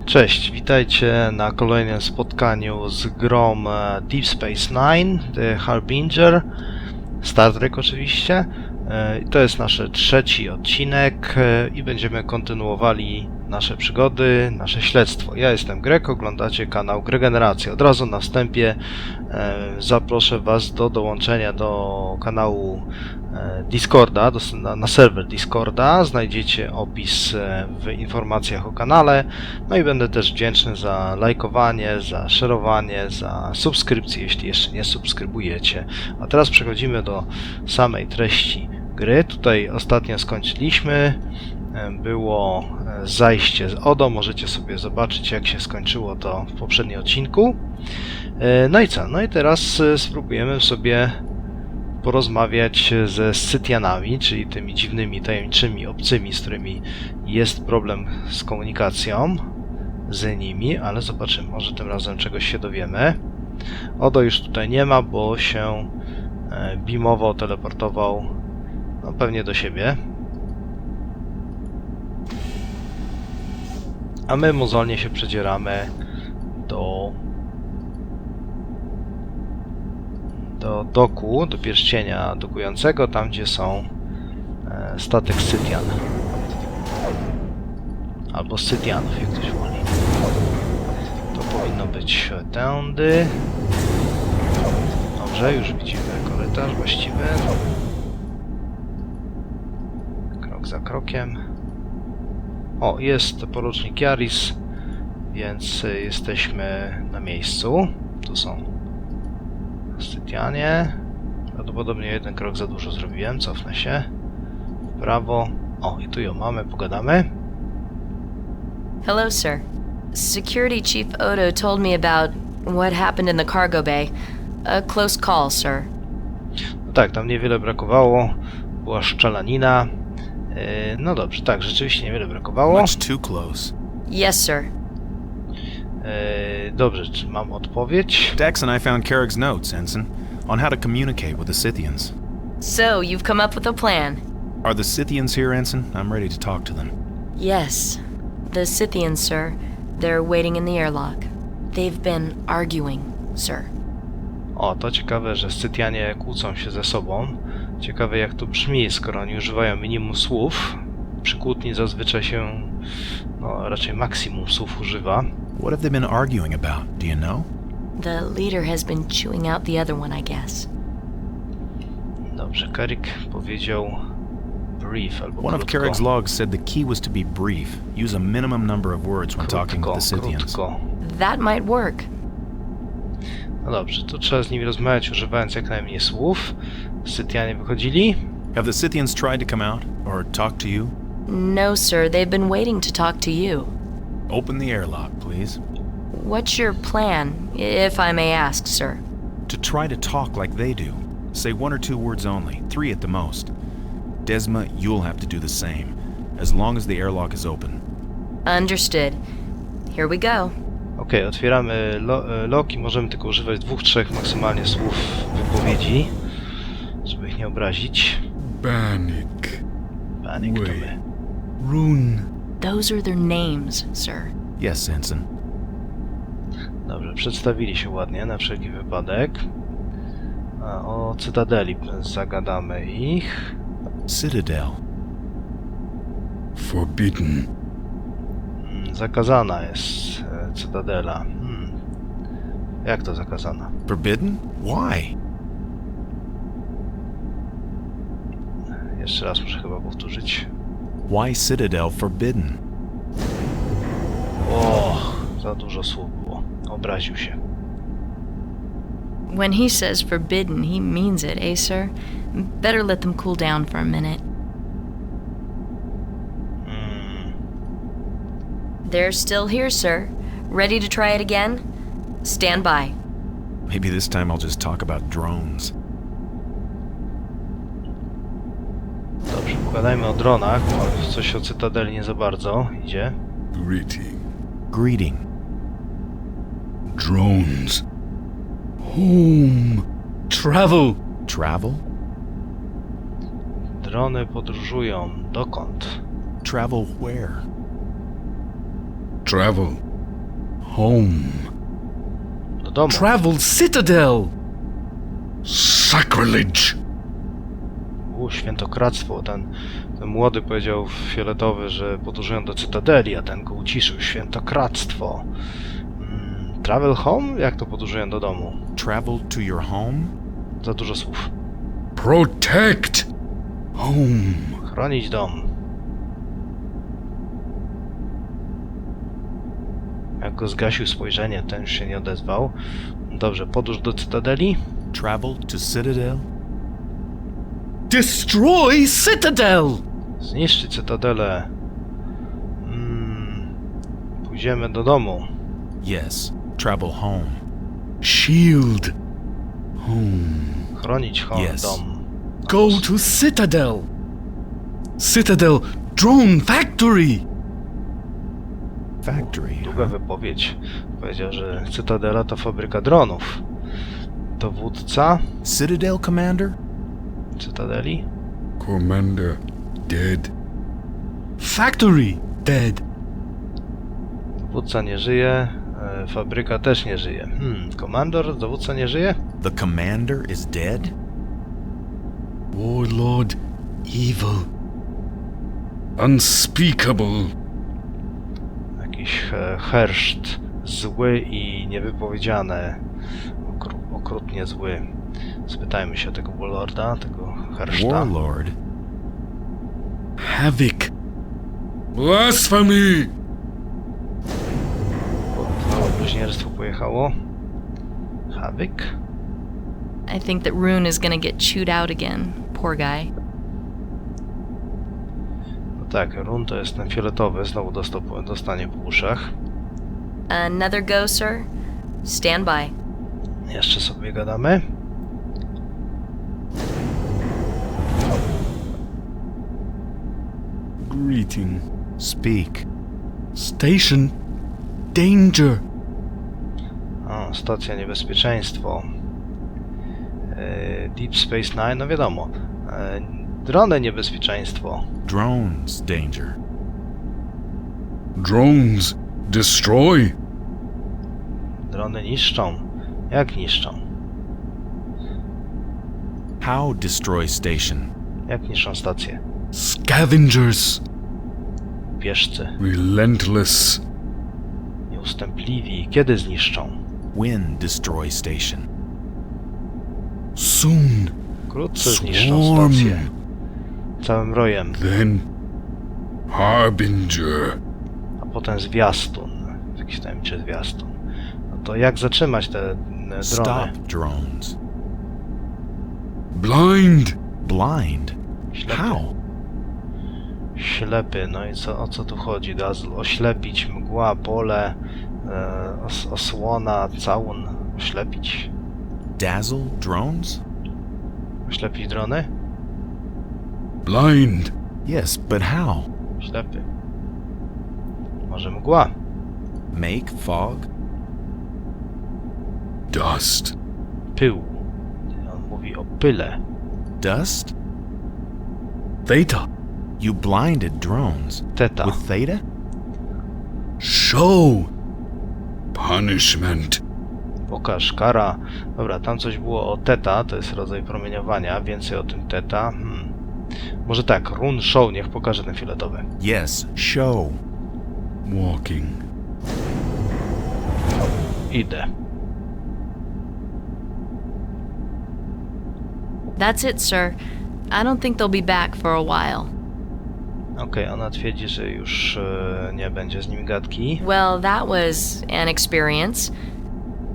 Cześć, witajcie na kolejnym spotkaniu z grą Deep Space Nine, The Harbinger, startrek oczywiście. To jest nasz trzeci odcinek i będziemy kontynuowali nasze przygody, nasze śledztwo. Ja jestem Greg, oglądacie kanał Greggeneracja. Od razu na wstępie zaproszę Was do dołączenia do kanału Discorda, na serwer Discorda. Znajdziecie opis w informacjach o kanale. No i będę też wdzięczny za lajkowanie, za szerowanie, za subskrypcję, jeśli jeszcze nie subskrybujecie. A teraz przechodzimy do samej treści gry. Tutaj ostatnio skończyliśmy. Było zajście z Odo. Możecie sobie zobaczyć, jak się skończyło to w poprzednim odcinku. No i co? No i teraz spróbujemy sobie porozmawiać ze Scytianami, czyli tymi dziwnymi, tajemniczymi obcymi, z którymi jest problem z komunikacją z nimi, ale zobaczymy, może tym razem czegoś się dowiemy. Odo już tutaj nie ma, bo się beamował, teleportował, no pewnie do siebie. A my mozolnie się przedzieramy do doku, do pierścienia dokującego, tam gdzie są statek Scytian. Albo Scytianów, jak ktoś woli. To powinno być tędy. Dobrze, już widzimy korytarz właściwy. Krok za krokiem. O, jest porucznik Yaris, więc jesteśmy na miejscu. Tu są Scytianie. Prawdopodobnie jeden krok za dużo zrobiłem, cofnę się. W prawo. O, i tu ją mamy, pogadamy. Hello, sir. Security Chief Odo told me about what happened in the cargo bay. A close call, sir. No tak, tam niewiele brakowało. Była Strzelanina. No dobrze, tak, rzeczywiście niewiele brakowało. Much too close. Yes, sir. Dobrze, czy mam odpowiedź? Dex and I found Carrick's notes, Ensign, on how to communicate with the Scythians. So, you've come up with a plan? Are the Scythians here, Ensign? I'm ready to talk to them. Yes. The Scythians, sir. They're waiting in the airlock. They've been arguing, sir. O, to ciekawe, że Scytianie kłócą się ze sobą. Ciekawe, jak to brzmi, skoro oni używają minimum słów. Przy kłótni zazwyczaj się, no raczej maksimum słów używa. What have they been arguing about? Do you know? The leader has been chewing out the other one, I guess. Dobrze, Carrick powiedział brief albo One of krótko. Carrick's logs said the key was to be brief. Use a minimum number of words when talking with the Scythians. Krótko. That might work. No dobrze, to trzeba z nimi rozmawiać, używając jak najmniej słów. Scytianie wychodzili. Have the Scythians tried to come out or talk to you? No, sir. They've been waiting to talk to you. Open the airlock, please. What's your plan, if I may ask, sir? To try to talk like they do. Say one or two words only, 3 at the most. Desma, you'll have to do the same, as long as the airlock is open. Understood. Here we go. Okej, otwieramy lock i możemy tylko używać 2-3 maksymalnie słów wypowiedzi, żeby ich nie obrazić. Banik. Panic to my. Rune. Those are their names, sir. Yes, Ensign. Dobrze, przedstawili się ładnie, na wszelki wypadek. A o Cytadeli zagadamy ich. Citadel. Forbidden. Zakazana jest Cytadela. Jak to zakazana? Forbidden? Why? Jeszcze raz muszę chyba powtórzyć. Why Citadel forbidden? O, za dużo słów było. Obraził się. When he says forbidden, he means it, eh, sir? Better let them cool down for a minute. They're still here, sir. Ready to try it again? Stand by. Maybe this time I'll just talk about drones. Dobrze, pogadajmy o dronach, bo coś o Cytadeli nie za bardzo idzie. Greeting. Greeting. Drones. Home. Travel. Travel? Drony podróżują. Dokąd? Travel where? Travel Home. Do domu. Travel Citadel. Sacrilege. Świętokradztwo. Ten młody powiedział fioletowy, że podróżują do Cytadeli, a ten go uciszył. Świętokradztwo. Travel home? Jak to podróżują do domu? Travel to your home? Za dużo słów. Protect. Home. Chronić dom. Jak go zgasił spojrzenie, ten już się nie odezwał. Dobrze, podróż do Cytadeli. Travel to Citadel? Destroy Citadel. Zniszczyć Cytadelę. Pójdziemy do domu. Yes. Travel home. Shield. Home. Chronić Yes. dom. Go to Citadel. Citadel Drone Factory. Factory. Długa wypowiedź. Powiedział, że Cytadela to fabryka dronów. Dowódca Citadel Commander? Cytadeli. Commander dead. Factory dead. Dowódca nie żyje. Fabryka też nie żyje. Komandor, dowódca nie żyje? The commander is dead? Warlord evil. Unspeakable. Jakiś herszt zły i niewypowiedziane. Okrutnie zły. Spytajmy się tego Warlorda, tego herszta. Warlord? Havoc. Blasphemy. Małe bluźnierstwo pojechało. Havoc. I think that Rune is gonna get chewed out again. Poor guy. No tak, Run to jest ten fioletowy, znowu dostanie po uszach. Another go, sir? Stand by. Jeszcze sobie gadamy. Greeting. Speak. Station danger. O, stacja niebezpieczeństwo. Deep Space Nine, no wiadomo. Drony niebezpieczeństwo. Drones danger. Drones destroy. Drony niszczą. Jak niszczą? How destroy station? Jak niszczą stację? Scavengers. Pieszcy. Relentless. Nieustępliwi. Kiedy zniszczą? When destroy station? Soon. Wkrótce zniszczą Swarm. stację. Całym rojem. Then Harbinger. A potem zwiastun. Jakiś tajemniczy zwiastun. No to jak zatrzymać te drony? Stop drones. Blind. Blind? Ślepy. How? Ślepy. No i o co tu chodzi? Oślepić, mgła, pole, osłona, całun. Oślepić. Dazzle drones? Oślepić drony? Blind. Yes, but how? Ślepy. Może mgła? Make fog? Dust. Pył. On mówi o pyle. Dust? Theta. You blinded drones. Teta. With Theta? Show. Punishment. Pokaż, kara. Dobra, tam coś było o teta, to jest rodzaj promieniowania. Więcej o tym teta. Może tak, Run Show, niech pokaże ten fioletowy. Yes, show. Walking. Idę. That's it, sir. I don't think they'll be back for a while. Okej, ona twierdzi, że już nie będzie z nim gadki. Well, that was an experience.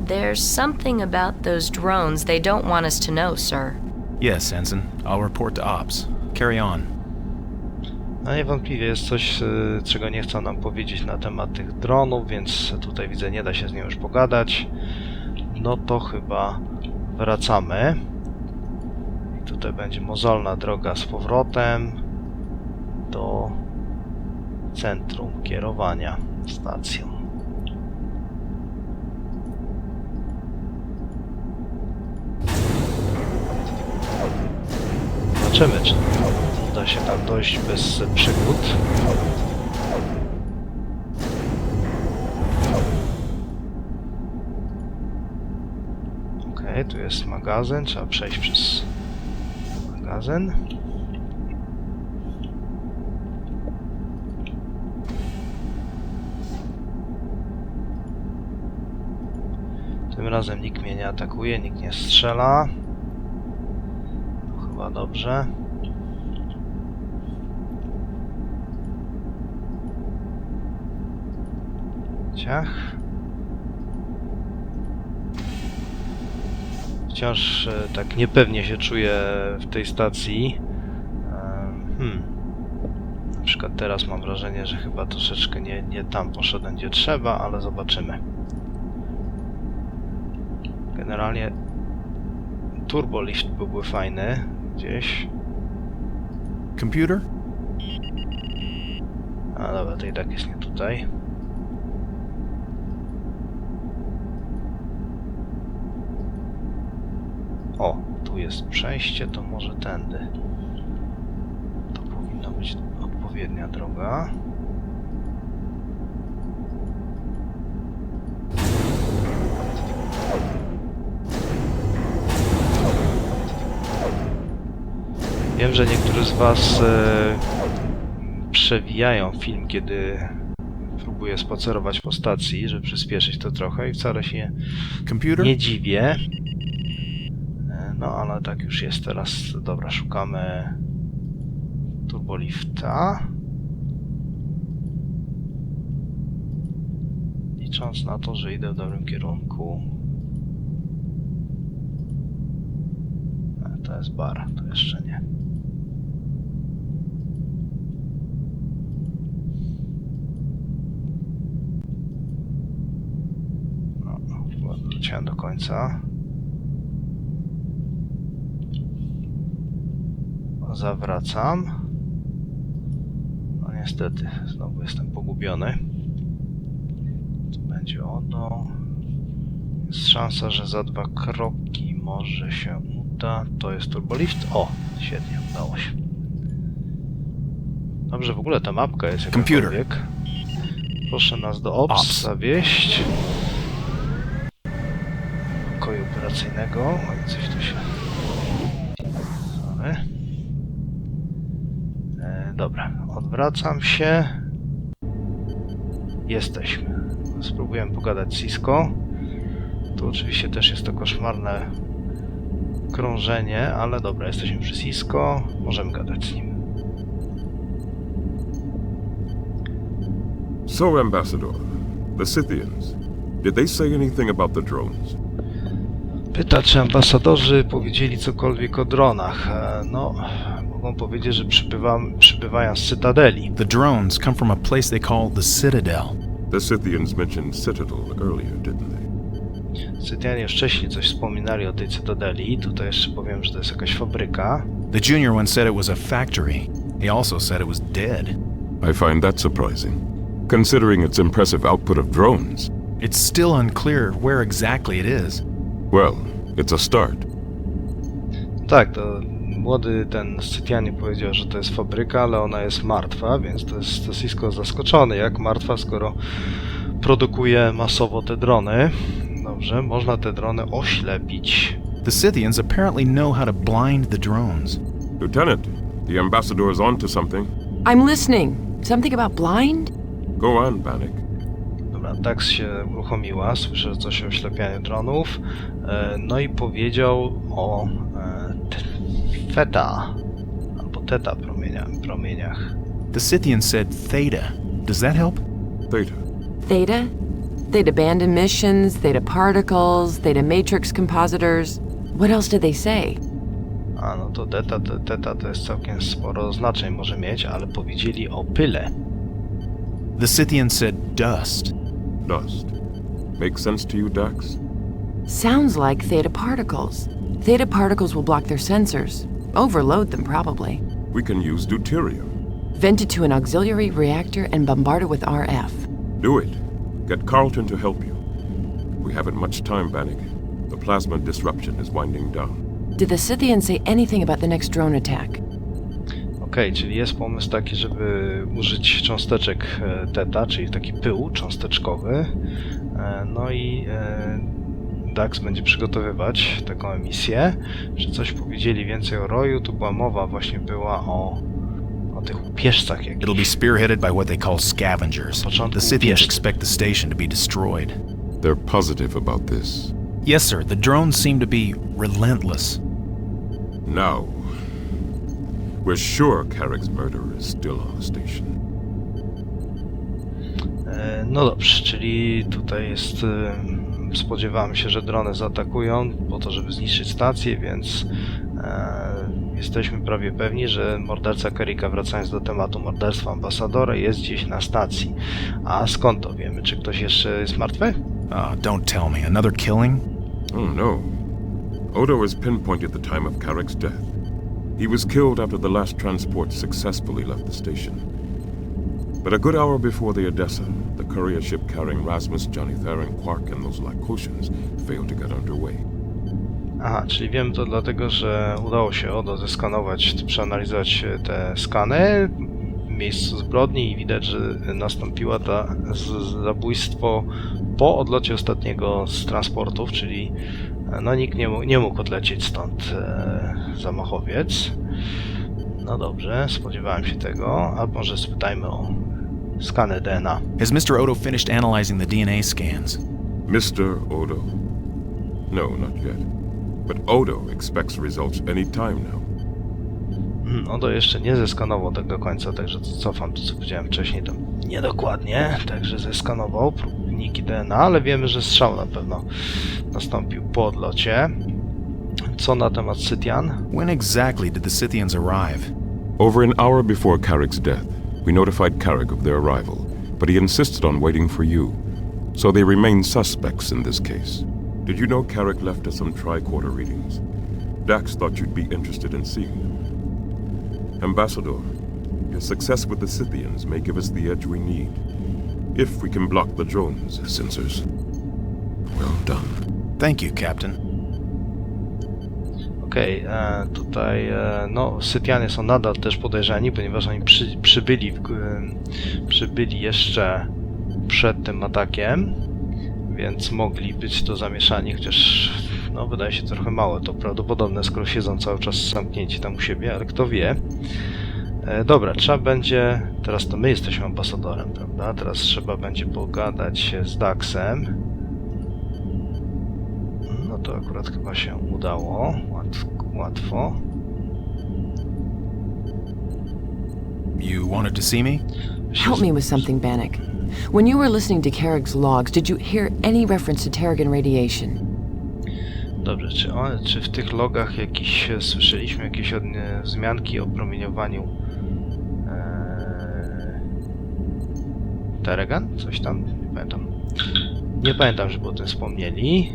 There's something about those drones they don't want us to know, sir. Yes, Ensign. I'll report to Ops. Carry on. No niewątpliwie jest coś, czego nie chcą nam powiedzieć na temat tych dronów, więc tutaj widzę, nie da się z nią już pogadać. No to chyba wracamy. I tutaj będzie mozolna droga z powrotem do centrum kierowania stacją. Zobaczymy, czy uda się tam dojść bez przygód. Okej, tu jest magazyn, trzeba przejść przez magazyn. Tym razem nikt mnie nie atakuje, nikt nie strzela. No, chyba dobrze. Ciach. Wciąż tak niepewnie się czuję w tej stacji. Na przykład teraz mam wrażenie, że chyba troszeczkę nie tam poszedłem, gdzie trzeba, ale zobaczymy. Generalnie turbolift byłby fajny gdzieś. Computer? A dobra, to i tak jest nie tutaj. O, tu jest przejście, to może tędy. To powinna być odpowiednia droga. Wiem, że niektórzy z Was przewijają film, kiedy próbuję spacerować po stacji, żeby przyspieszyć to trochę i wcale się nie dziwię. No, ale tak już jest teraz. Dobra, szukamy turbolifta. Licząc na to, że idę w dobrym kierunku. To jest bar, to jeszcze nie. No, chyba doleciałem do końca. Zawracam. No niestety, znowu jestem pogubiony. Tu będzie ono. Jest szansa, że za 2 kroki może się uda. To jest turbolift. O, świetnie, udało się. Dobrze, w ogóle ta mapka jest jakakolwiek. Proszę nas do Ops zawieźć. Pokoju operacyjnego. Oj, coś tu się... Sorry. Dobra, odwracam się. Jesteśmy. Spróbuję pogadać z Cisco. Tu oczywiście też jest to koszmarne krążenie, ale dobra, jesteśmy przy Cisco. Możemy gadać z nim. So, Ambassador, the Scythians, did they say anything about the drones? Pyta, czy ambasadorzy powiedzieli cokolwiek o dronach. No, mogą powiedzieć, że przybywają z Cytadeli. The drones come from a place they call the Citadel. The Scythians mentioned Citadel earlier, didn't they? Scytianie wcześniej coś wspominali o tej Cytadeli. Tutaj jeszcze powiem, że to jest jakaś fabryka. The junior one said it was a factory. He also said it was dead. I find that surprising, considering its impressive output of drones. It's still unclear where exactly it is. Well, it's a start. Tak, to młody ten Scytianin powiedział, że to jest fabryka, ale ona jest martwa, więc to jest Cisco zaskoczony, jak martwa, skoro produkuje masowo te drony. Dobrze, można te drony oślepić. The Scythians apparently know how to blind the drones. Lieutenant, the ambassador is on to something. I'm listening. Something about blind? Go on, Bannock. Dobra, Dax się uruchomiła, słyszę coś o oślepianiu dronów. No i powiedział o Theta, albo Theta promieniach. The Scythian said theta. Does that help? Theta. Theta? Theta band emissions, theta particles, theta matrix compositors. What else did they say? A no to Theta to jest całkiem sporo znaczeń może mieć, ale powiedzieli o pyle. The Scythian said dust. Dust. Make sense to you, Dax? Sounds like theta particles. Theta particles will block their sensors. Overload them, probably. We can use deuterium. Vent it to an auxiliary reactor and bombard it with RF. Do it. Get Carlton to help you. We haven't much time, Bannock. The plasma disruption is winding down. Did the Scythian say anything about the next drone attack? Okej, czyli jest pomysł taki, żeby użyć cząsteczek Theta, czyli taki pył cząsteczkowy. No i Dax będzie przygotowywać taką emisję. Czy coś powiedzieli więcej o roju? Tu była mowa, właśnie była o tych upieżcach It'll be jakichś. spearheaded by what they call scavengers. Początku The Scythians upieżcy. expect the station to be destroyed. They're positive about this. Yes, sir. The drones seem to be relentless. Now, we're sure Carrick's murderer is still on the station. No dobrze, czyli tutaj jest... Spodziewamy się, że drony zaatakują po to, żeby zniszczyć stację, więc jesteśmy prawie pewni, że morderca Carricka, wracając do tematu morderstwa ambasadora, jest gdzieś na stacji. A skąd to wiemy? Czy ktoś jeszcze jest martwy? Don't tell me. Another killing? Oh no. Odo was pinpointed the time of Carrick's death. He was killed after the last transport successfully left the station. But a good hour before the Odessa, the courier ship carrying Rasmus, Johnny Theron, Quark, and those Lycosians failed to get underway. Aha, czyli wiem to dlatego, że udało się Odo zeskanować, przeanalizować te skany w miejscu zbrodni i widać, że nastąpiło to zabójstwo po odlocie ostatniego z transportów, czyli no nikt nie mógł odlecieć stąd zamachowiec. No dobrze, spodziewałem się tego, a może spytajmy o skany DNA. Has Mr. Odo finished analyzing the DNA scans? Mr. Odo? No, not yet. But Odo expects results any time now. Odo jeszcze nie zeskanował tak do końca, także cofam to, co powiedziałem wcześniej, tam niedokładnie, także zeskanował próbniki DNA, ale wiemy, że strzał na pewno nastąpił po odlocie. Co na temat Scythian? When exactly did the Scythians arrive? Over an hour before Carrick's death, we notified Carrick of their arrival, but he insisted on waiting for you. So they remain suspects in this case. Did you know Carrick left us some tricorder readings? Dax thought you'd be interested in seeing them. Ambassador, your success with the Scythians may give us the edge we need. If we can block the drones sensors. Well done. Thank you, Captain. Okej, tutaj no Scythianie są nadal też podejrzani, ponieważ oni przybyli jeszcze przed tym atakiem, więc mogli być to zamieszani, chociaż no wydaje się trochę mało to prawdopodobne, skoro siedzą cały czas zamknięci tam u siebie, ale kto wie. Dobra, trzeba będzie, teraz to my jesteśmy ambasadorem, prawda? Teraz trzeba będzie pogadać z Daxem. No to akurat chyba się udało, łatwo. You wanted to see me? Help me with something, Bannock. When you were listening to Carrick's logs, did you hear any reference to Terrigen radiation? Dobrze, czy w tych logach słyszeliśmy jakieś wzmianki o promieniowaniu Terrigen? Coś tam? Nie pamiętam. Nie pamiętam, żeby o tym wspomnieli.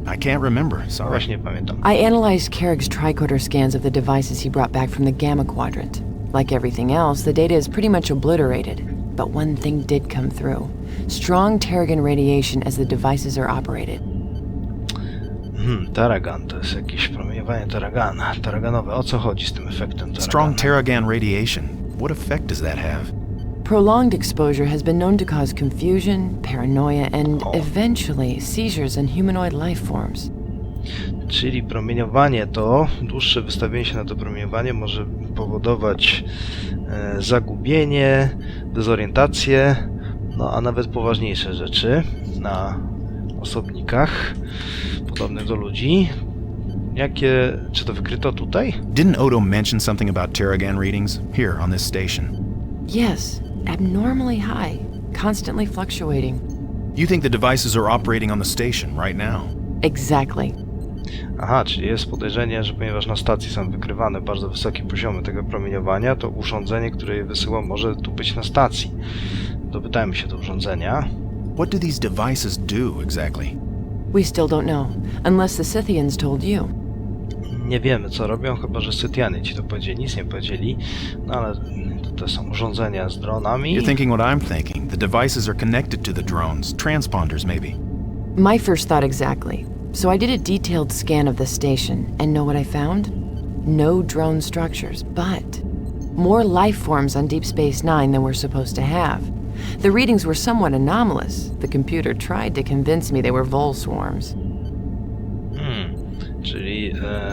I can't remember, No sorry. właśnie nie pamiętam. I analyzed Carrick's tricorder scans of the devices he brought back from the Gamma Quadrant. Like everything else, the data is pretty much obliterated. But one thing did come through. Strong Terrigen radiation as the devices are operated. Terrigen, to jest jakieś promieniowanie Terriganowe. O co chodzi z tym efektem Terrigana? Strong Terrigan radiation. What effect does that have? Prolonged exposure has been known to cause confusion, paranoia, and eventually seizures in humanoid life forms. Czyli promieniowanie to, dłuższe wystawienie się na to promieniowanie może powodować zagubienie, dezorientację, no a nawet poważniejsze rzeczy na osobnikach podobnych do ludzi. Czy to wykryto tutaj? Didn't Odo mention something about Terrigan readings here on this station? Yes, abnormally high, constantly fluctuating. You think the devices are operating on the station right now? Exactly. Aha, czyli jest podejrzenie, że ponieważ na stacji są wykrywane bardzo wysokie poziomy tego promieniowania, to urządzenie, które je wysyła, może tu być na stacji. Dopytajmy się do urządzenia. What do these devices do exactly? We still don't know, unless the Scythians told you. Nie wiemy, co robią, chyba że Scythianie ci to powiedzieli, nic nie powiedzieli. No ale to są urządzenia z dronami. You're thinking what I'm thinking. The devices are connected to the drones, transponders maybe. My first thought exactly. So I did a detailed scan of the station, and know what I found? No drone structures, but more life forms on Deep Space Nine than we're supposed to have. The readings were somewhat anomalous. The computer tried to convince me they were vole swarms.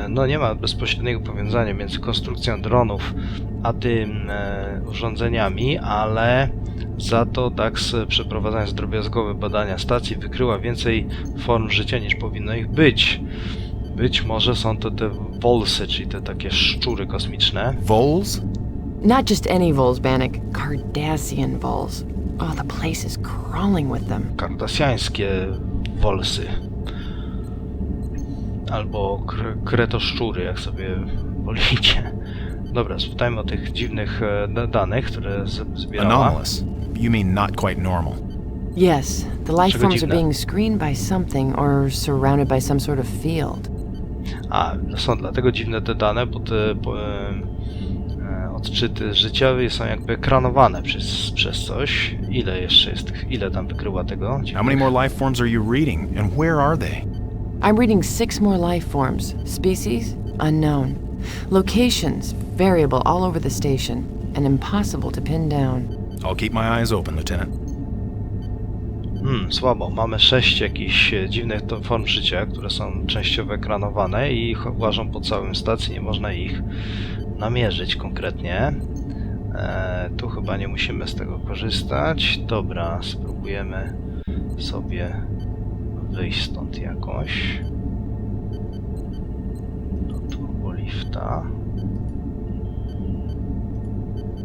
no nie ma bezpośredniego powiązania między konstrukcją dronów a tym urządzeniami, ale za to DAX, przeprowadzając drobiazgowe badania stacji, wykryła więcej form życia niż powinno ich być. Być może są to te wolsy, czyli te takie szczury kosmiczne. Voles? Not just any voles, Bannock. Cardassian voles. Oh, the place is crawling with them. Kardasjańskie wolsy. Albo kretoszczury, jak sobie wolicie. Dobra, spytajmy o tych dziwnych danych, które zbierała. Anomalous. You mean not quite normal. Yes, the life Czego forms are dziwne? being screened by something or surrounded by some sort of field. A, są dlatego dziwne te dane, bo te odczyty życiowe są jakby ekranowane przez coś. Ile jeszcze jest tych, ile tam wykryła tego? How many more life forms are you reading, and where are they? I'm reading 6 more life forms. Species? Unknown. Locations? Variable all over the station. And impossible to pin down. I'll keep my eyes open, Lieutenant. Słabo. Mamy 6 jakichś dziwnych form życia, które są częściowo ekranowane i łażą po całym stacji, nie można ich namierzyć konkretnie. Tu chyba nie musimy z tego korzystać. Dobra, spróbujemy sobie wyjść stąd jakoś. Do turbolifta.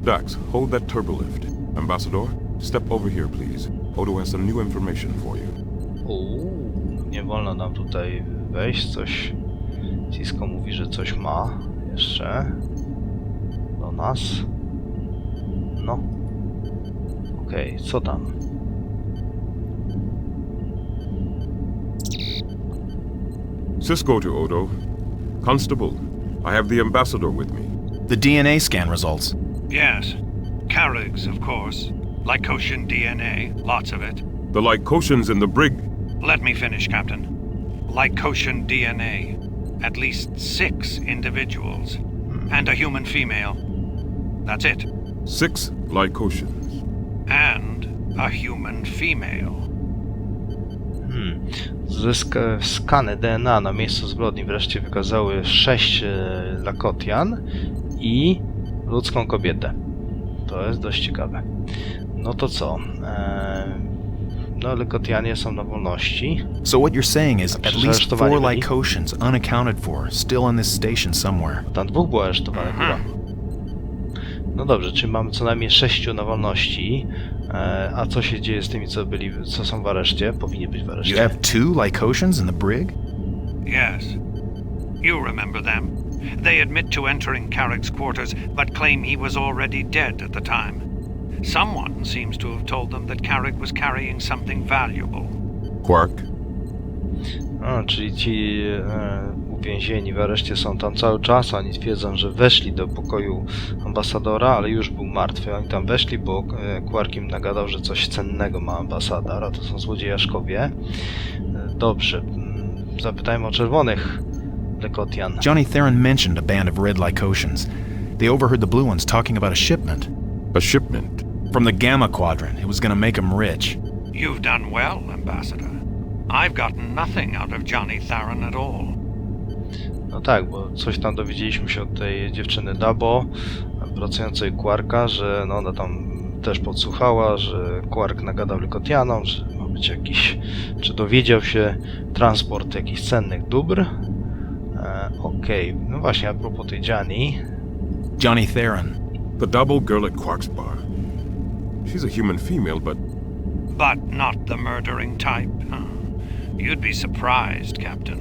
Dax, hold that turbolift. Ambassador, step over here, please. Odo has some new information for you. Nie wolno nam tutaj wejść. Coś... Cisco mówi, że coś ma jeszcze do nas. No. Okej, co tam? Cisco to Odo. Constable, I have the ambassador with me. The DNA scan results. Yes. Carrigs, of course. Lycosian DNA, lots of it. The Lycosians in the brig. Let me finish, Captain. Lycosian DNA. At least 6 individuals. And a human female. That's it. 6 Lycosians. And a human female. Skany DNA na miejscu zbrodni wreszcie wykazały 6 Lakotian i ludzką kobietę. To jest dość ciekawe. No to co? No, Lakotianie są na wolności. So what you're saying is at least 4 byli. Lycosians unaccounted for, still on this station somewhere. Tam 2 było aresztowanych chyba. No dobrze, czyli mamy co najmniej 6 na wolności. A co się dzieje z tymi, co są w areszcie? Powinni być w You areszcie. have 2 Lycosians in the brig? Yes. You remember them. They admit to entering Carrick's quarters, but claim he was already dead at the time. Someone seems to have told them that Carrick was carrying something valuable. Quark, Czyli ci uwięzieni w areszcie są tam cały czas. Oni twierdzą, że weszli do pokoju ambasadora, ale już był martwy. Oni tam weszli, bo Quark im nagadał, że coś cennego ma ambasador, a to są złodziejaszkowie. Dobrze, zapytajmy o czerwonych Lakotian. Johnny Theron mentioned a band of red Lycosians. They overheard the blue ones talking about a shipment. a shipment. From the Gamma Quadrant. It was gonna make them rich. You've done well, Ambassador. I've gotten nothing out of Johnny Theron at all. No tak, bo coś tam dowiedzieliśmy się od tej dziewczyny Dabo, pracującej Quarka, że no ona tam też podsłuchała, że Quark nagadał Lakotianom, że ma być jakiś, czy dowiedział się transport jakichś cennych dóbr. Okej, no właśnie a propos tej Johnny Theron. The double girl at Quark's bar. She's a human female, but not the murdering type. You'd be surprised, Captain.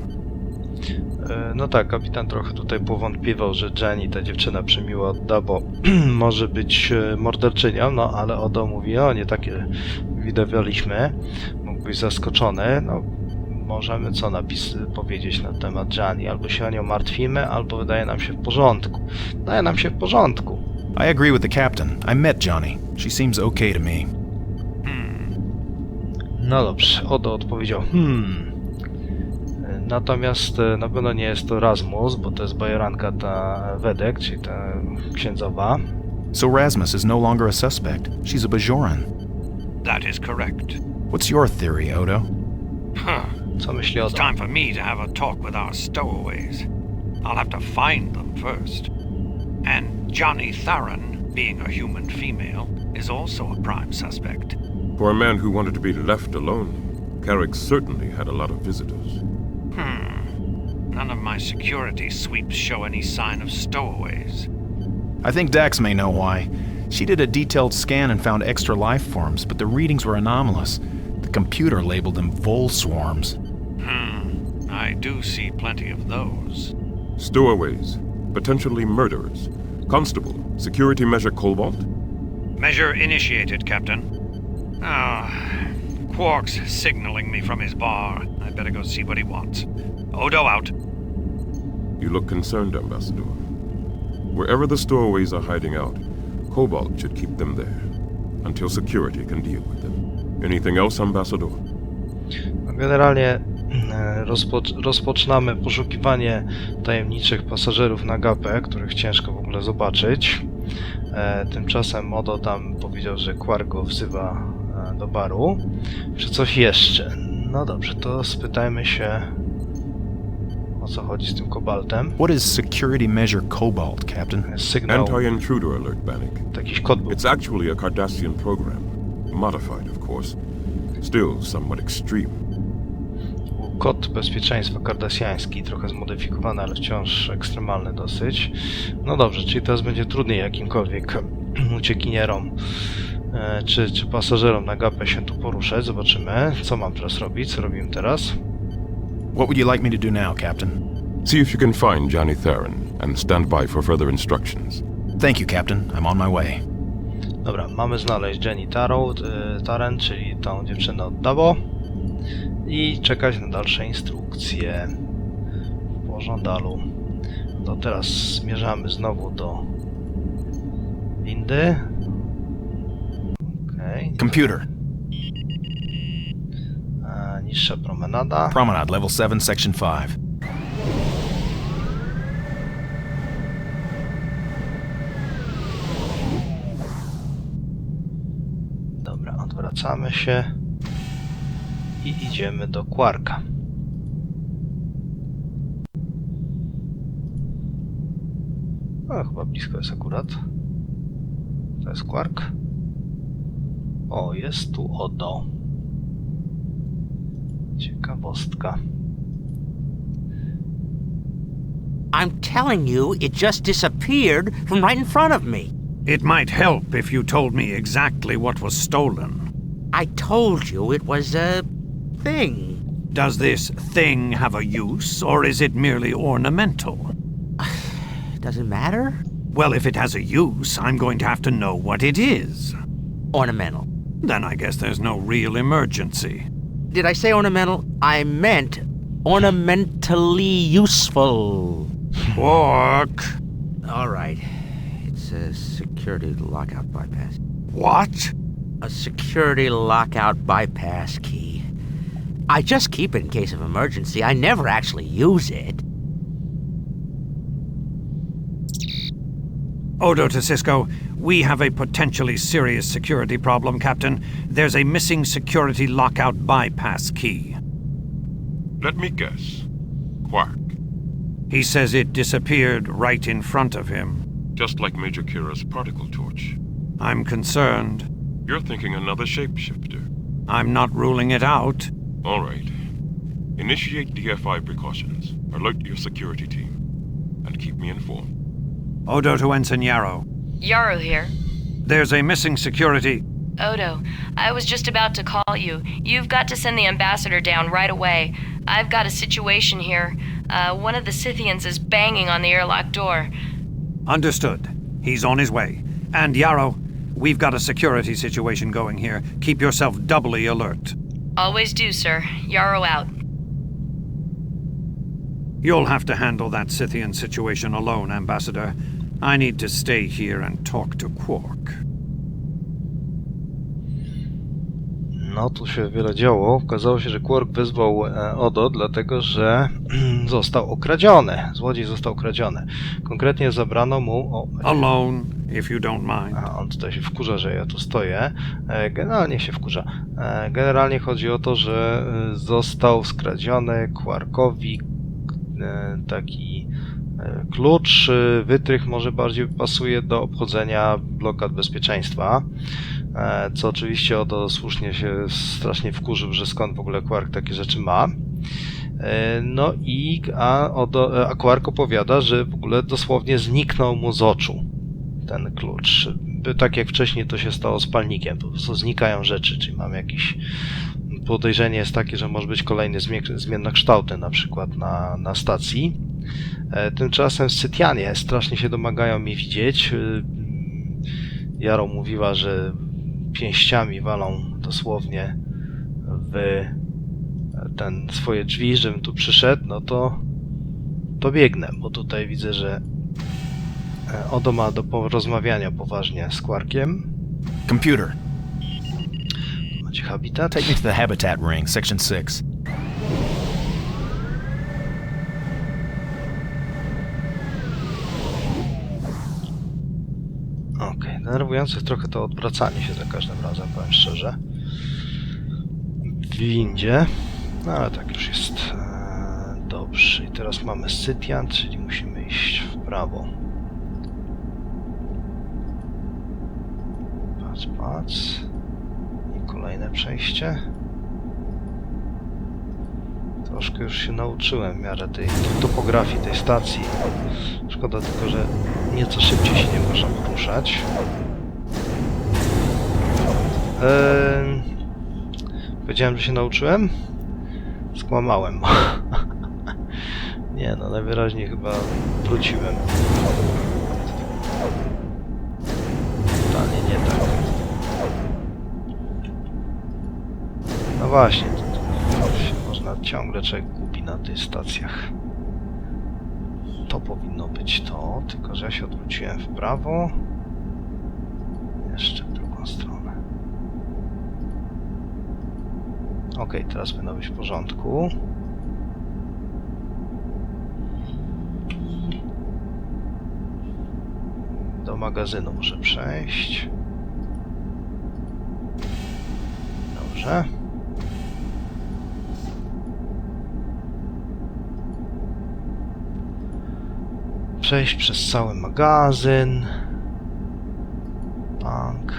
No tak, kapitan trochę tutaj powątpiewał, że Jenny, ta dziewczyna przemiła od Dabo, może być morderczynią, no ale Odo mówi, o nie takie widywaliśmy, mógł być zaskoczony, no możemy co powiedzieć na temat Jenny, albo się o nią martwimy, albo wydaje nam się w porządku. Wydaje nam się w porządku. I agree with the captain. I met Johnny. She seems okay to me. No dobrze, Odo odpowiedział, Natomiast na pewno nie jest to Rasmus, bo to jest bajeranka ta Wedek, czyli ta księdzowa. So Rasmus is no longer a suspect. She's a Bajoran. That is correct. What's your theory, Odo? Huh. Co myśli It's Odo? time for me to have a talk with our stowaways. I'll have to find them first. And Johnny Theron, being a human female, is also a prime suspect. For a man who wanted to be left alone, Carrick certainly had a lot of visitors. None of my security sweeps show any sign of stowaways. I think Dax may know why. She did a detailed scan and found extra life forms, but the readings were anomalous. The computer labeled them vole swarms. I do see plenty of those. Stowaways, potentially murderers. Constable, security measure Cobalt? Measure initiated, Captain. Quark's signaling me from his bar. I better go see what he wants. Odo out. You look concerned, Ambassador. Wherever the stowaways are hiding out, Cobalt should keep them there, until security can deal with them. Anything else, Ambassador? Generalnie rozpoczynamy poszukiwanie tajemniczych pasażerów na gapę, których ciężko w ogóle zobaczyć. Tymczasem Odo tam powiedział, że Quark go wzywa do baru. Czy coś jeszcze? No dobrze, to spytajmy się, o co chodzi z tym kobaltem. What is security measure Cobalt, Captain? Sygnał, Anti-intruder alert, Bannock. jakiś kod był. It's actually a Cardassian program. Modified, of course. Still somewhat extreme. Kod bezpieczeństwa kardasjański, trochę zmodyfikowany, ale wciąż ekstremalny dosyć. No dobrze, czyli teraz będzie trudniej jakimkolwiek uciekinierom czy pasażerom na gapę się tu poruszać. Zobaczymy, co mam teraz robić, co robimy teraz. What would you like me to do now, Captain? See if you can find Johnny Theron and stand by for further instructions. Thank you, Captain. I'm on my way. Dobra, mamy znaleźć Jenny Taren, czyli tą dziewczynę od Dabo i czekać na dalsze instrukcje w pożądalu. To teraz zmierzamy znowu do windy. Okej. Computer. Niższa promenada. Promenade, level 7, section 5. Dobra, odwracamy się i idziemy do Quarka. No, chyba blisko jest akurat. To jest Quark. O, jest tu Odo. Ciekawostka. I'm telling you, it just disappeared from right in front of me. It might help if you told me exactly what was stolen. I told you it was a thing. Does this thing have a use, or is it merely ornamental? Does it matter? Well, if it has a use, I'm going to have to know what it is. Ornamental. Then I guess there's no real emergency. Did I say ornamental? I meant ornamentally useful. Quark! All right. It's a security lockout bypass. What? A security lockout bypass key. I just keep it in case of emergency. I never actually use it. Odo to Cisco, we have a potentially serious security problem, Captain. There's a missing security lockout bypass key. Let me guess. Quark. He says it disappeared right in front of him. Just like Major Kira's particle torch. I'm concerned. You're thinking another shapeshifter. I'm not ruling it out. All right. Initiate DFI precautions. Alert your security team. And keep me informed. Odo to Ensign Yarrow. Yarrow here. There's a missing security. Odo, I was just about to call you. You've got to send the ambassador down right away. I've got a situation here. One of the Scythians is banging on the airlock door. Understood. He's on his way. And Yarrow, we've got a security situation going here. Keep yourself doubly alert. Always do, sir. Yarrow out. You'll have to handle that Scythian situation alone, Ambassador. I need to stay here and talk to Quark. No, tu się wiele działo. Okazało się, że Quark wezwał Odo, dlatego że został okradziony. Złodziej został okradziony. Konkretnie zabrano mu... Alone, if you don't mind. A, on tutaj się wkurza, że ja tu stoję. Generalnie się wkurza. Generalnie chodzi o to, że został skradziony Quarkowi taki Klucz, wytrych może bardziej pasuje do obchodzenia blokad bezpieczeństwa, co oczywiście Odo słusznie się strasznie wkurzył, że skąd w ogóle Quark takie rzeczy ma. No i a Quark opowiada, że w ogóle dosłownie zniknął mu z oczu ten klucz. Tak jak wcześniej to się stało z palnikiem, po prostu znikają rzeczy, czyli mam jakieś podejrzenie jest takie, że może być kolejny zmiennokształtny na przykład na stacji. Tymczasem Scytianie strasznie się domagają mnie widzieć. Jaro mówiła, że pięściami walą dosłownie w ten swoje drzwi, żebym tu przyszedł, no to biegnę, bo tutaj widzę, że Odo ma do porozmawiania poważnie z Quarkiem. Computer, Macie habitat? take me to the habitat ring, section 6. Okej, denerwujące trochę to odwracanie się za każdym razem, powiem szczerze. W windzie, no ale tak już jest dobrze. I teraz mamy Scytian, czyli musimy iść w prawo. Pac. I kolejne przejście. Troszkę już się nauczyłem w miarę tej topografii tej stacji. Szkoda tylko, że nieco szybciej się nie można poruszać. Powiedziałem, że się nauczyłem? Skłamałem. Nie no, najwyraźniej chyba wróciłem. Totalnie nie tak. No właśnie, można ciągle człowiek gubi na tych stacjach. To powinno być to, tylko że ja się odwróciłem w prawo. Jeszcze w drugą stronę. Okej, teraz powinno być w porządku. Do magazynu muszę przejść. Dobrze. Przejść przez cały magazyn. Bank.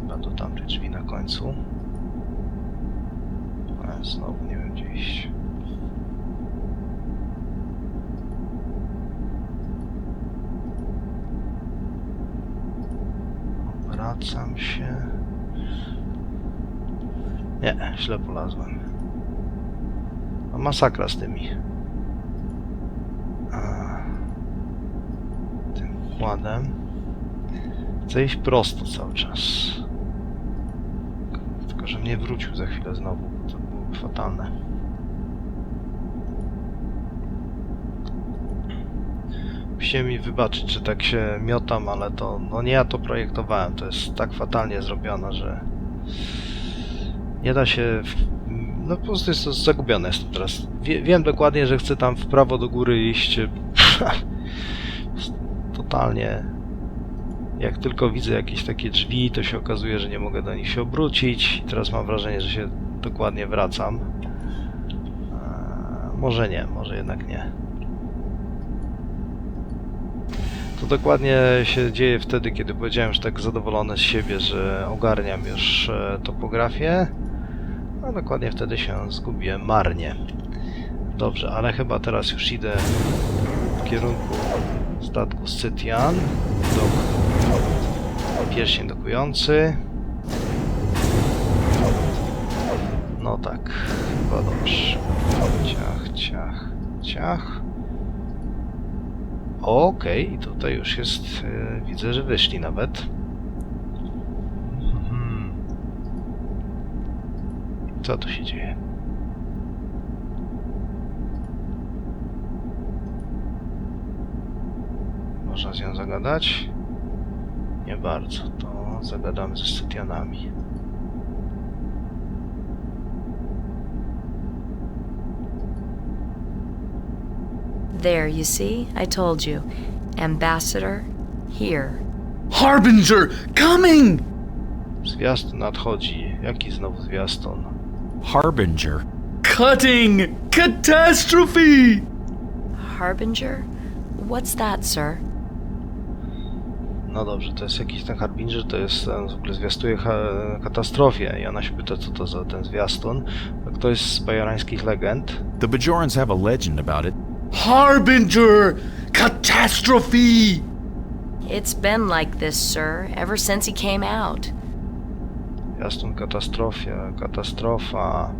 Chyba do tamtej drzwi na końcu. Ale znowu nie wiem gdzie iść. Wracam się. Nie, źle polazłem. No masakra z tymi. Tym układem. Chcę iść prosto cały czas. Tylko, że mnie wrócił za chwilę znowu, bo to byłoby fatalne. Musicie mi wybaczyć, że tak się miotam, ale to... No nie ja to projektowałem, to jest tak fatalnie zrobione, że... Nie da się... No po prostu jest to zagubione jestem teraz. Wiem dokładnie, że chcę tam w prawo do góry iść. Totalnie. Jak tylko widzę jakieś takie drzwi, to się okazuje, że nie mogę do nich się obrócić. I teraz mam wrażenie, że się dokładnie wracam. Może nie, może jednak nie. To dokładnie się dzieje wtedy, kiedy powiedziałem, że tak zadowolony z siebie, że ogarniam już topografię. No dokładnie wtedy się zgubiłem marnie. Dobrze, ale chyba teraz już idę w kierunku statku Scytian. Pierścień dokujący. No tak, chyba dobrze. Ciach. Okej, i tutaj już jest, widzę, że wyszli nawet. Co tu się dzieje? Można z nią zagadać? Nie bardzo, to zagadamy ze Scytianami. There, you see? I told you. Ambassador, here. Harbinger, coming! Zwiast nadchodzi. jaki znowu zwiastun? Harbinger. Cutting catastrophe! Harbinger? What's that, sir? No dobrze, to jest jakiś ten Harbinger, to jest w ogóle zwiastuje katastrofię i ona się pyta, co to za ten zwiastun. To ktoś z bajorańskich legend. The Bajorans have a legend about it. Harbinger catastrophe! It's been like this, sir, ever since he came out. Zwiastun katastrofa.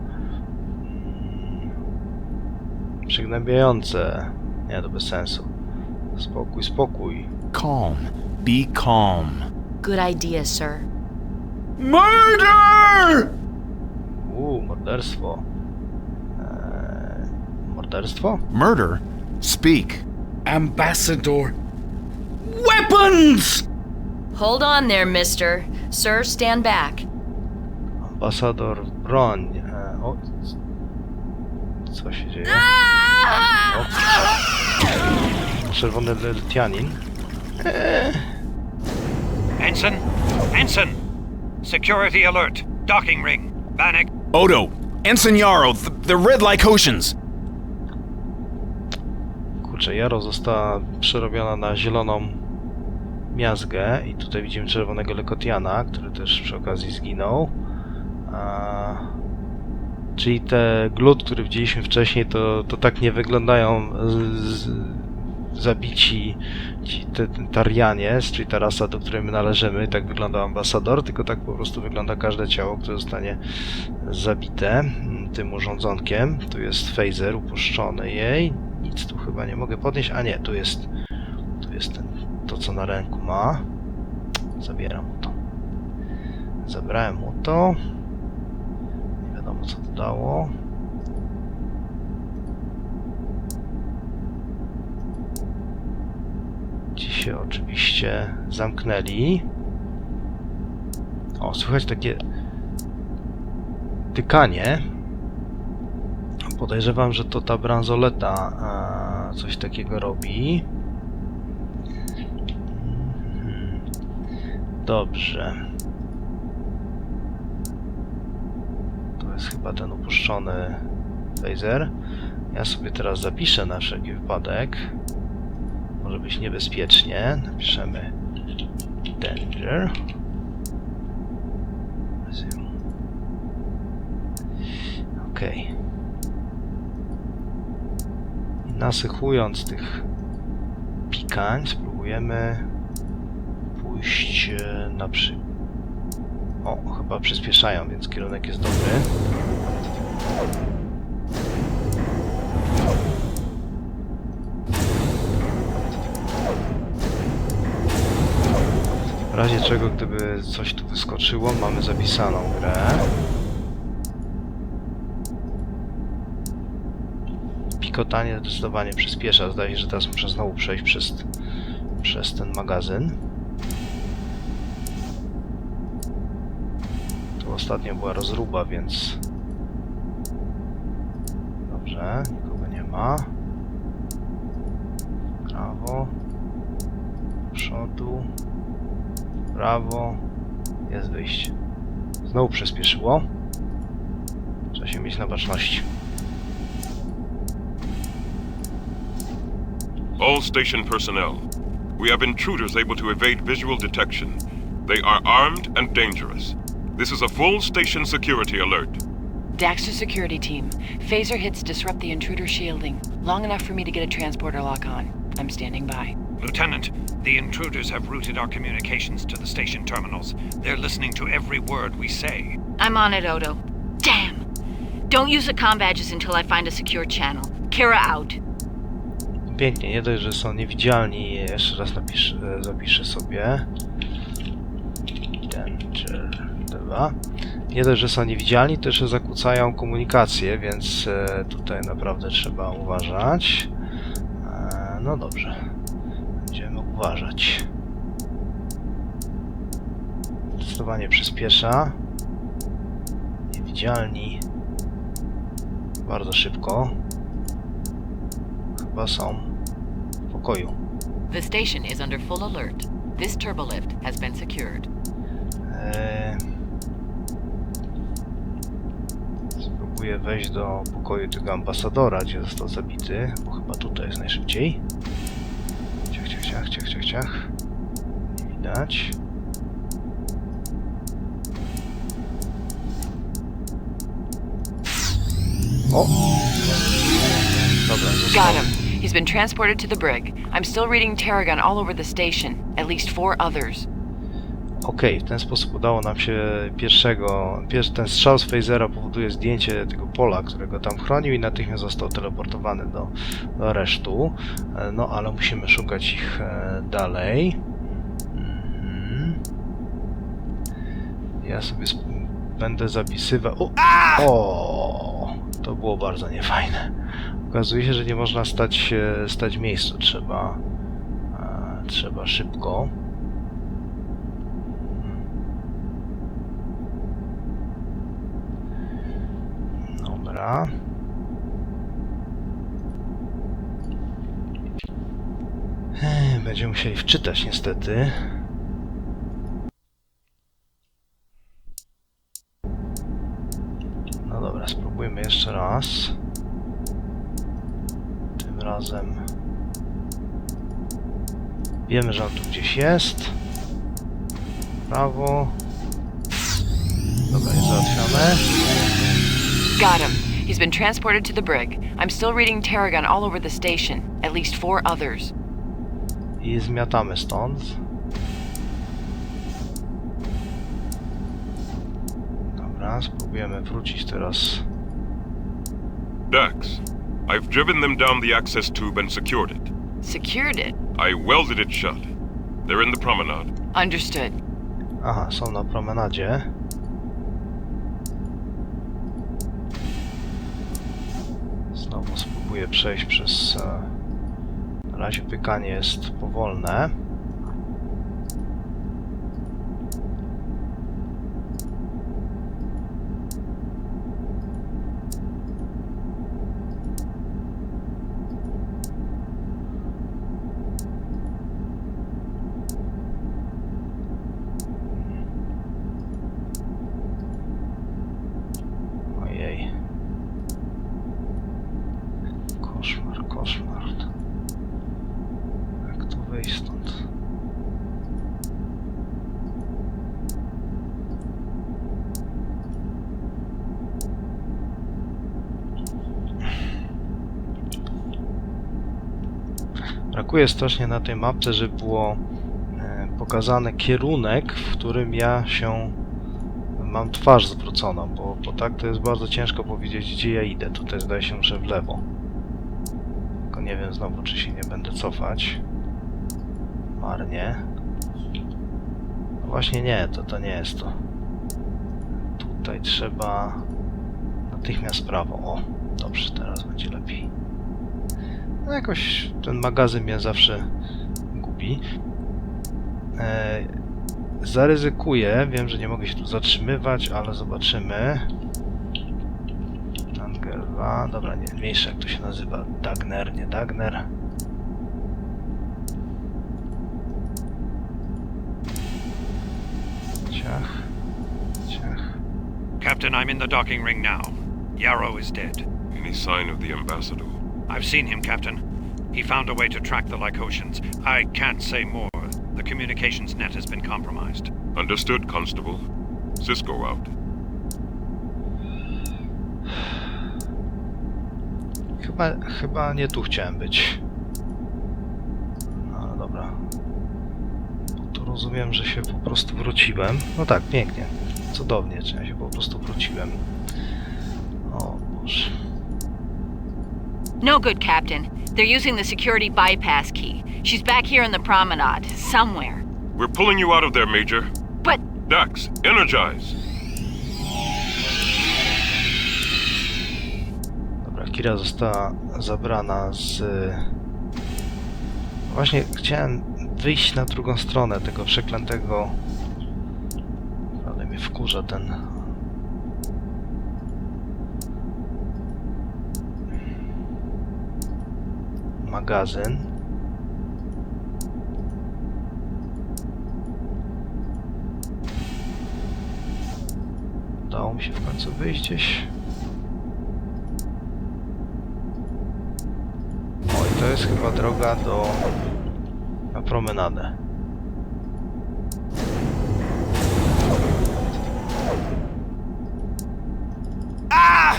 Przygnębiające. Nie, to bez sensu. Spokój. Calm. Be calm. Good idea, sir. Murder! Morderstwo. Morderstwo? Murder? Speak. Ambassador. Weapons! Hold on there, mister. Sir, stand back. Ambasador, broń. Co się dzieje? Czerwony Letianin. Ensign? Ensign! Security alert. Docking ring. Bannock. Odo! Ensign Yarrow! The Red Lycosians! Kurczę, Jaro została przerobiona na zieloną miazgę i tutaj widzimy czerwonego Lekotiana, który też przy okazji zginął. Czyli te glut, które widzieliśmy wcześniej, to tak nie wyglądają zabici te Tarianie, czyli ta rasa, do której my należymy, tak wygląda ambasador, tylko tak po prostu wygląda każde ciało, które zostanie zabite tym urządzonkiem. Tu jest phaser upuszczony jej, nic tu chyba nie mogę podnieść, a nie, tu jest to, co na ręku ma. Zabieram mu to. Zabrałem mu to. Nie wiadomo, co to dało. Ci się oczywiście zamknęli. O, słychać takie tykanie. Podejrzewam, że to ta bransoleta coś takiego robi. Dobrze. To jest chyba ten upuszczony phaser. Ja sobie teraz zapiszę na wszelki wypadek. Może być niebezpiecznie. Napiszemy danger. Okej. Nasychując tych pikań, spróbujemy pójść na O, chyba przyspieszają, więc kierunek jest dobry. W razie czego, gdyby coś tu wyskoczyło, mamy zapisaną grę. Pikotanie zdecydowanie przyspiesza. Zdaje się, że teraz muszę znowu przejść przez ten magazyn. Tu ostatnio była rozruba, więc... Dobrze, nikogo nie ma. Prawo. Przodu. Prawo. Jest wyjście. Znowu przyspieszyło. Trzeba się mieć na baczności. All station personnel. We have intruders able to evade visual detection. They are armed and dangerous. This is a full station security alert. Daxter security team. Phaser hits disrupt the intruder shielding. Long enough for me to get a transporter lock on. I'm standing by. Lieutenant, the intruders have routed our communications to the station terminals. They're listening to every word we say. I'm on it, Odo. Damn! Don't use the comm badges until I find a secure channel. Kira out. Pięknie, nie dość, że są niewidzialni, jeszcze raz zapiszę sobie. Danger 2. Nie dość, że są niewidzialni, to jeszcze zakłócają komunikację, więc tutaj naprawdę trzeba uważać. No dobrze, będziemy uważać. Zdecydowanie przyspiesza. Niewidzialni. Bardzo szybko. Chyba są w pokoju. The station is under full alert. This turbolift has been secured. spróbuję wejść do pokoju tego ambasadora, gdzie został zabity, bo chyba tutaj jest najszybciej. Ciach, ciach, ciach, ciach, ciach, ciach. Nie widać. O! Dobra, został. Got him. He's been transported to the brig. I'm still reading Tarragon all over the station. At least 4 others. Okej, w ten sposób udało nam się ten strzał z phasera powoduje zdjęcie tego pola, którego tam chronił i natychmiast został teleportowany do resztu. No, ale musimy szukać ich dalej. Ja sobie będę zapisywał... O! To było bardzo niefajne. Okazuje się, że nie można stać w miejscu. Trzeba szybko. Dobra. Będziemy musieli wczytać niestety. No dobra, spróbujmy jeszcze raz. Tym razem wiemy, że on tu gdzieś jest. Prawo. Dobra, jest załatwione. Got him. He's been transported to the brig. I'm still reading Tarragon all over the station. At least 4 others. I zmiatamy stąd. Dobra, spróbujemy wrócić teraz. Dax, I've driven them down the access tube and secured it. Secured it? I welded it shut. They're in the promenade. Understood. Aha, są na promenadzie. Znowu spróbuję przejść przez... Na razie pykanie jest powolne. Ojej. Koszmar, koszmar. Jak tu wyjść stąd? Brakuje strasznie na tej mapce, żeby było pokazany kierunek, w którym ja się mam twarz zwróconą, bo tak to jest bardzo ciężko powiedzieć, gdzie ja idę. Tutaj zdaje się, że w lewo. Tylko nie wiem znowu, czy się nie będę cofać. Marnie. No właśnie nie, to nie jest to. Tutaj trzeba natychmiast prawo. O, dobrze, teraz będzie lepiej. No jakoś ten magazyn mnie zawsze gubi. Zaryzykuję, wiem, że nie mogę się tu zatrzymywać, ale zobaczymy. Danger 2, dobra, nie, mniejsze jak to się nazywa, Dagner, nie Dagner. Ciach, ciach. Captain, I'm in the docking ring now. Yarrow is dead. Any sign of the ambassador? I've seen him, Captain. He found a way to track the Lycosians. I can't say more. The communications net has been compromised. Understood, Constable. Cisco out. Chyba nie tu chciałem być. No ale dobra. To rozumiem, że się po prostu wróciłem. No tak, pięknie. Cudownie, czy ja się po prostu wróciłem. O Boże. No good, Captain. They're using the security bypass key. She's back here in the promenade, somewhere. We're pulling you out of there, Major. But... Dax, energize! Dobra, Kira została zabrana z... Właśnie chciałem wyjść na drugą stronę tego przeklętego... Ale mnie wkurza ten... magazyn. Udało mi się w końcu wyjść gdzieś. Dobra, dobra. Dobra, Kira została zabrana z... Właśnie chciałem wyjść na drugą stronę tego przeklętego... Ale mnie wkurza ten... magazyn. Udało mi się w końcu wyjść gdzieś. jest chyba droga na promenadę.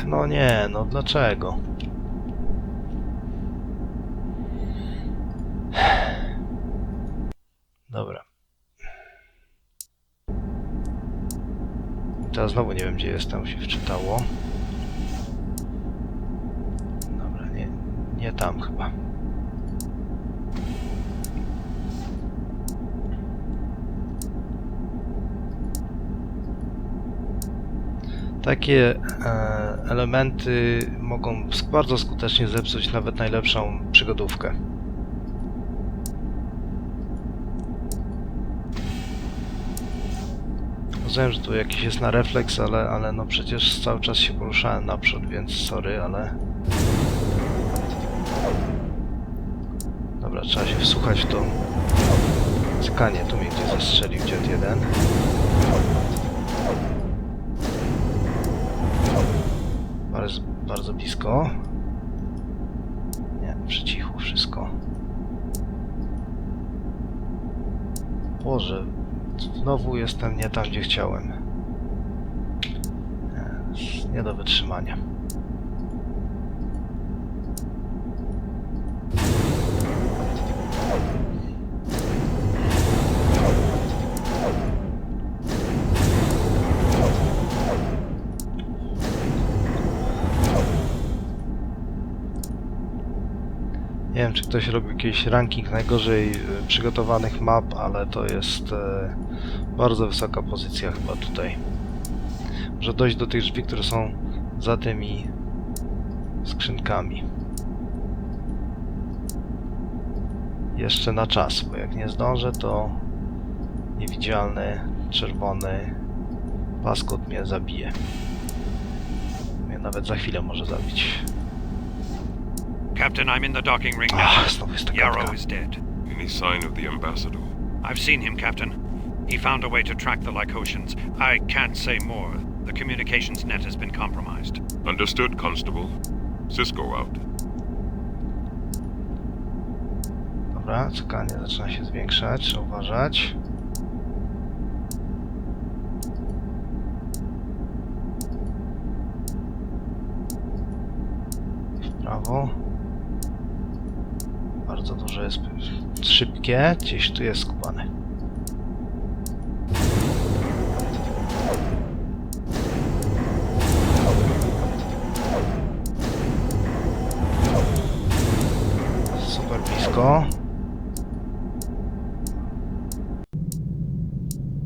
No nie, no dlaczego? Dobra. Teraz znowu nie wiem, gdzie jestem, się wczytało. Dobra, nie tam chyba. Takie elementy mogą bardzo skutecznie zepsuć nawet najlepszą przygodówkę. Rozumiem, że tu jakiś jest na refleks, ale no przecież cały czas się poruszałem naprzód, więc sorry, ale... Dobra, trzeba się wsłuchać w to cykanie. Tu mnie gdzieś zastrzelił dziad jeden. Bardzo blisko. Nie, przy cichu wszystko. Boże, znowu jestem nie tam, gdzie chciałem. Nie do wytrzymania. Nie wiem, czy ktoś robił jakiś ranking najgorzej przygotowanych map, ale to jest bardzo wysoka pozycja chyba tutaj. Może dojść do tych drzwi, które są za tymi skrzynkami. Jeszcze na czas, bo jak nie zdążę, to niewidzialny, czerwony paskot mnie zabije. Mnie nawet za chwilę może zabić. Captain, I'm in the docking ring now. Znowu jest ta Yarrow kartka. is dead. Any sign of the ambassador? I've seen him, Captain. He found a way to track the Lycosians. I can't say more. The communications net has been compromised. Understood, Constable. Cisco out. Dobra, cykanie zaczyna się zwiększać, trzeba uważać. W prawo. Bardzo dużo jest szybkie, gdzieś tu jest skubany. Super blisko.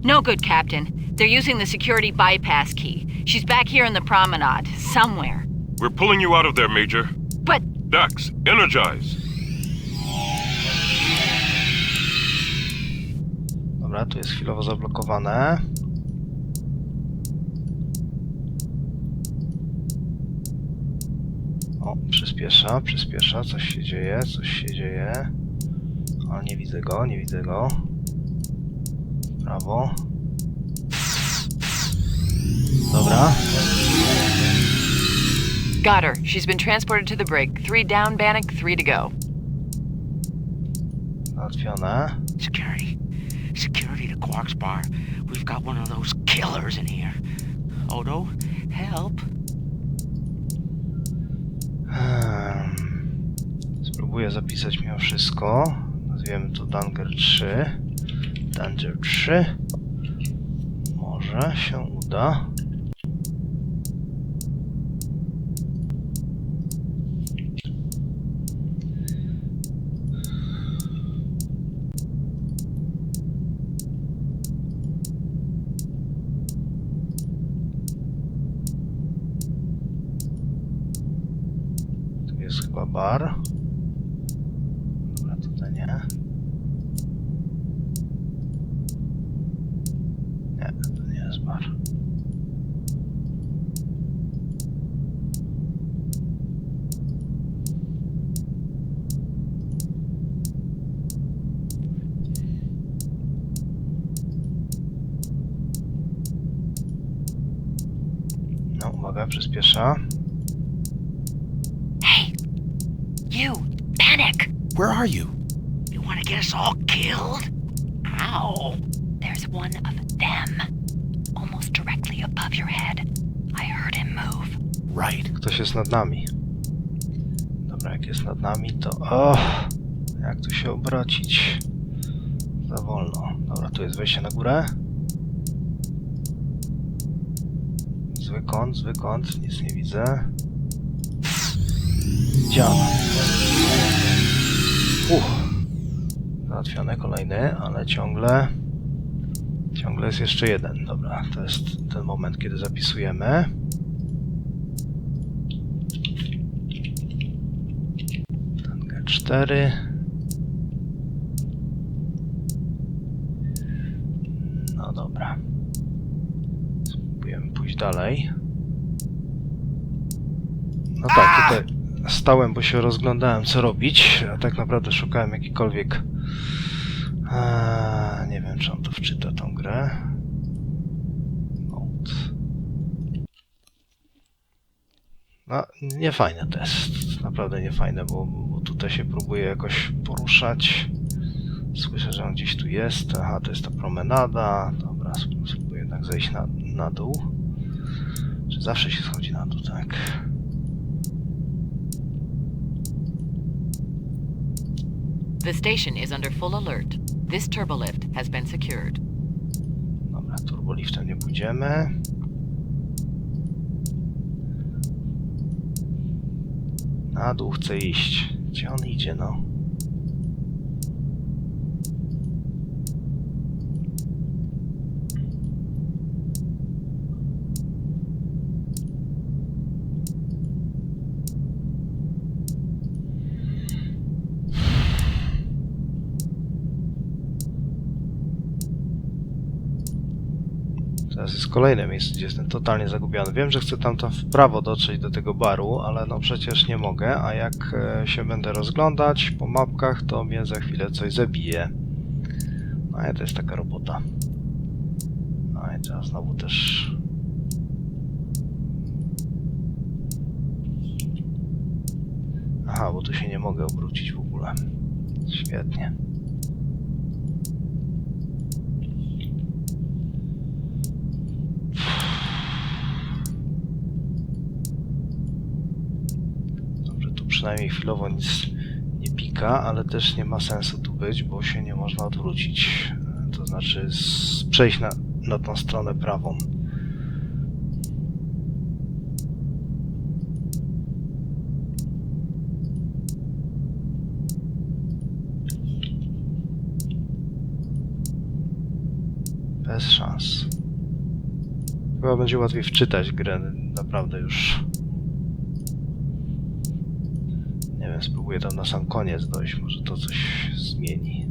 No good, Captain. They're using the security bypass key. She's back here in the promenade, somewhere. We're pulling you out of there, Major. But Dax, energize! Dobra, tu jest chwilowo zablokowane. O, przyspiesza, coś się dzieje. O, nie widzę go. Brawo. Dobra. Got her. She's been transported to the brig. 3 down, Bannock, 3 to go. Załatwione. Security to Quark's bar. We've got one of those killers in here. Odo, help. Spróbuję zapisać mimo wszystko. Nazwiemy to Danger 3. Danger 3. Może się uda. Tu jest chyba bar. Dobra, tutaj nie. Nie, to nie jest bar. No, uwaga, przyspiesza. hey, you, Bannock. Where are you? You want to get us all killed? Ow! There's one of them. Almost directly above your head. I heard him move. Right. Ktoś jest nad nami. Dobra, jak jest nad nami, to... O! Jak tu się obrócić? Za wolno. Dobra, tu jest wejście na górę. Zły kąt, nic nie widzę. Działa. Załatwiony kolejny, ale ciągle jest jeszcze jeden. Dobra, to jest ten moment, kiedy zapisujemy. Ten G4. No dobra. Spróbujemy pójść dalej. No tak, tutaj stałem, bo się rozglądałem, co robić, a tak naprawdę szukałem jakikolwiek... nie wiem, czy on to wczyta, tą grę. Mode. No, niefajne to jest. Naprawdę niefajne, bo tutaj się próbuje jakoś poruszać. Słyszę, że on gdzieś tu jest. Aha, to jest ta promenada. Dobra, spróbuję jednak zejść na dół. Czy zawsze się schodzi na dół, tak? The station is under full alert. This turbolift has been secured. Dobra, turboliftem nie pójdziemy. Na dół chcę iść. Gdzie on idzie, no? Teraz jest kolejne miejsce, gdzie jestem totalnie zagubiony. Wiem, że chcę tam w prawo dotrzeć do tego baru, ale no przecież nie mogę, a jak się będę rozglądać po mapkach, to mnie za chwilę coś zabije. No i to jest taka robota. No i teraz znowu też... Aha, bo tu się nie mogę obrócić w ogóle. Świetnie. Przynajmniej chwilowo nic nie pika, ale też nie ma sensu tu być, bo się nie można odwrócić. To znaczy przejść na tą stronę prawą. Bez szans. Chyba będzie łatwiej wczytać grę, naprawdę już. Nie wiem, spróbuję tam na sam koniec dojść, może to coś zmieni.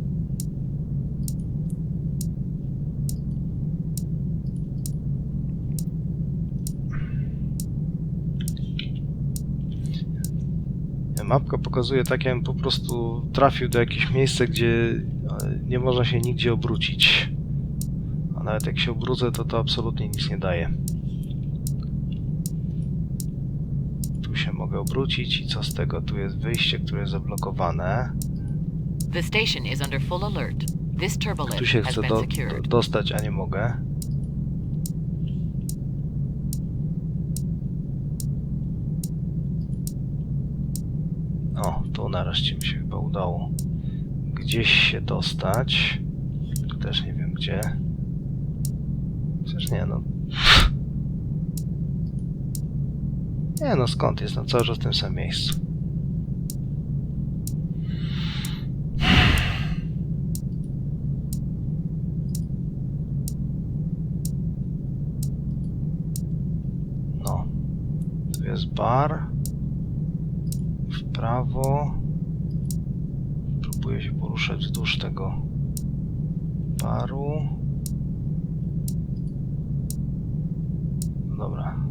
Mapka pokazuje tak, jakbym po prostu trafił do jakiegoś miejsca, gdzie nie można się nigdzie obrócić. A nawet jak się obrócę, to absolutnie nic nie daje. Tu się mogę obrócić i co z tego? Tu jest wyjście, które jest zablokowane. The station is under full alert. This Tu turbolift się has chcę been secured. dostać, a nie mogę. O, tu nareszcie mi się chyba udało gdzieś się dostać. Też nie wiem gdzie. Przecież nie no. Nie no, skąd? Jestem cały czas w tym samym miejscu. No. Tu jest bar. W prawo. Próbuję się poruszać wzdłuż tego baru. No dobra.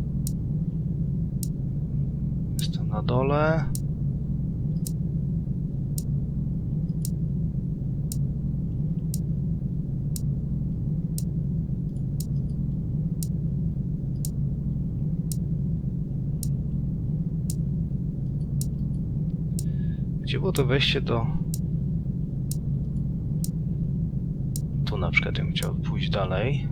Jestem na dole. Gdzie było to wejście do... Tu na przykład bym chciał pójść dalej.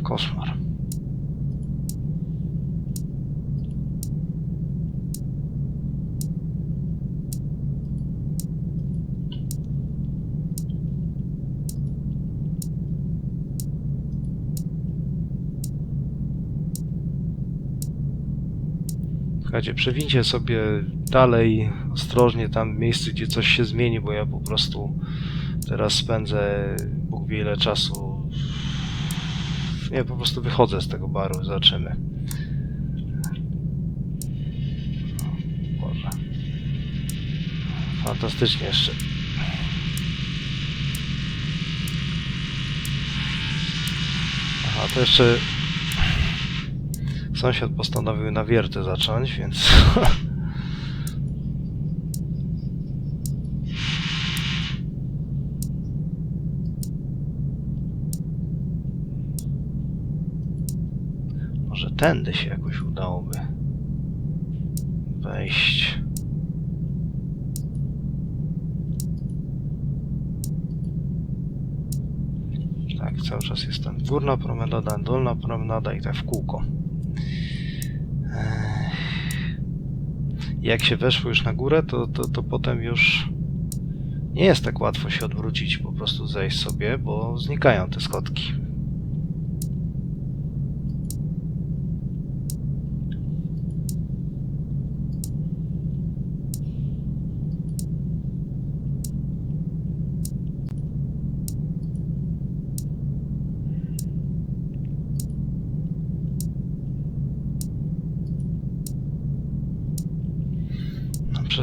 Koszmar. Słuchajcie, przewincie sobie dalej ostrożnie tam w miejscu, gdzie coś się zmieni, bo ja po prostu teraz spędzę Bóg wie ile czasu. Nie, po prostu wychodzę z tego baru, zobaczymy. Boże. Fantastycznie jeszcze. Aha, to jeszcze sąsiad postanowił na wiertę zacząć, więc... Może tędy się jakoś udałoby wejść. Tak, cały czas jest tam górna promenada, dolna promenada i tak w kółko. Jak się weszło już na górę, to potem już nie jest tak łatwo się odwrócić, po prostu zejść sobie, bo znikają te schodki.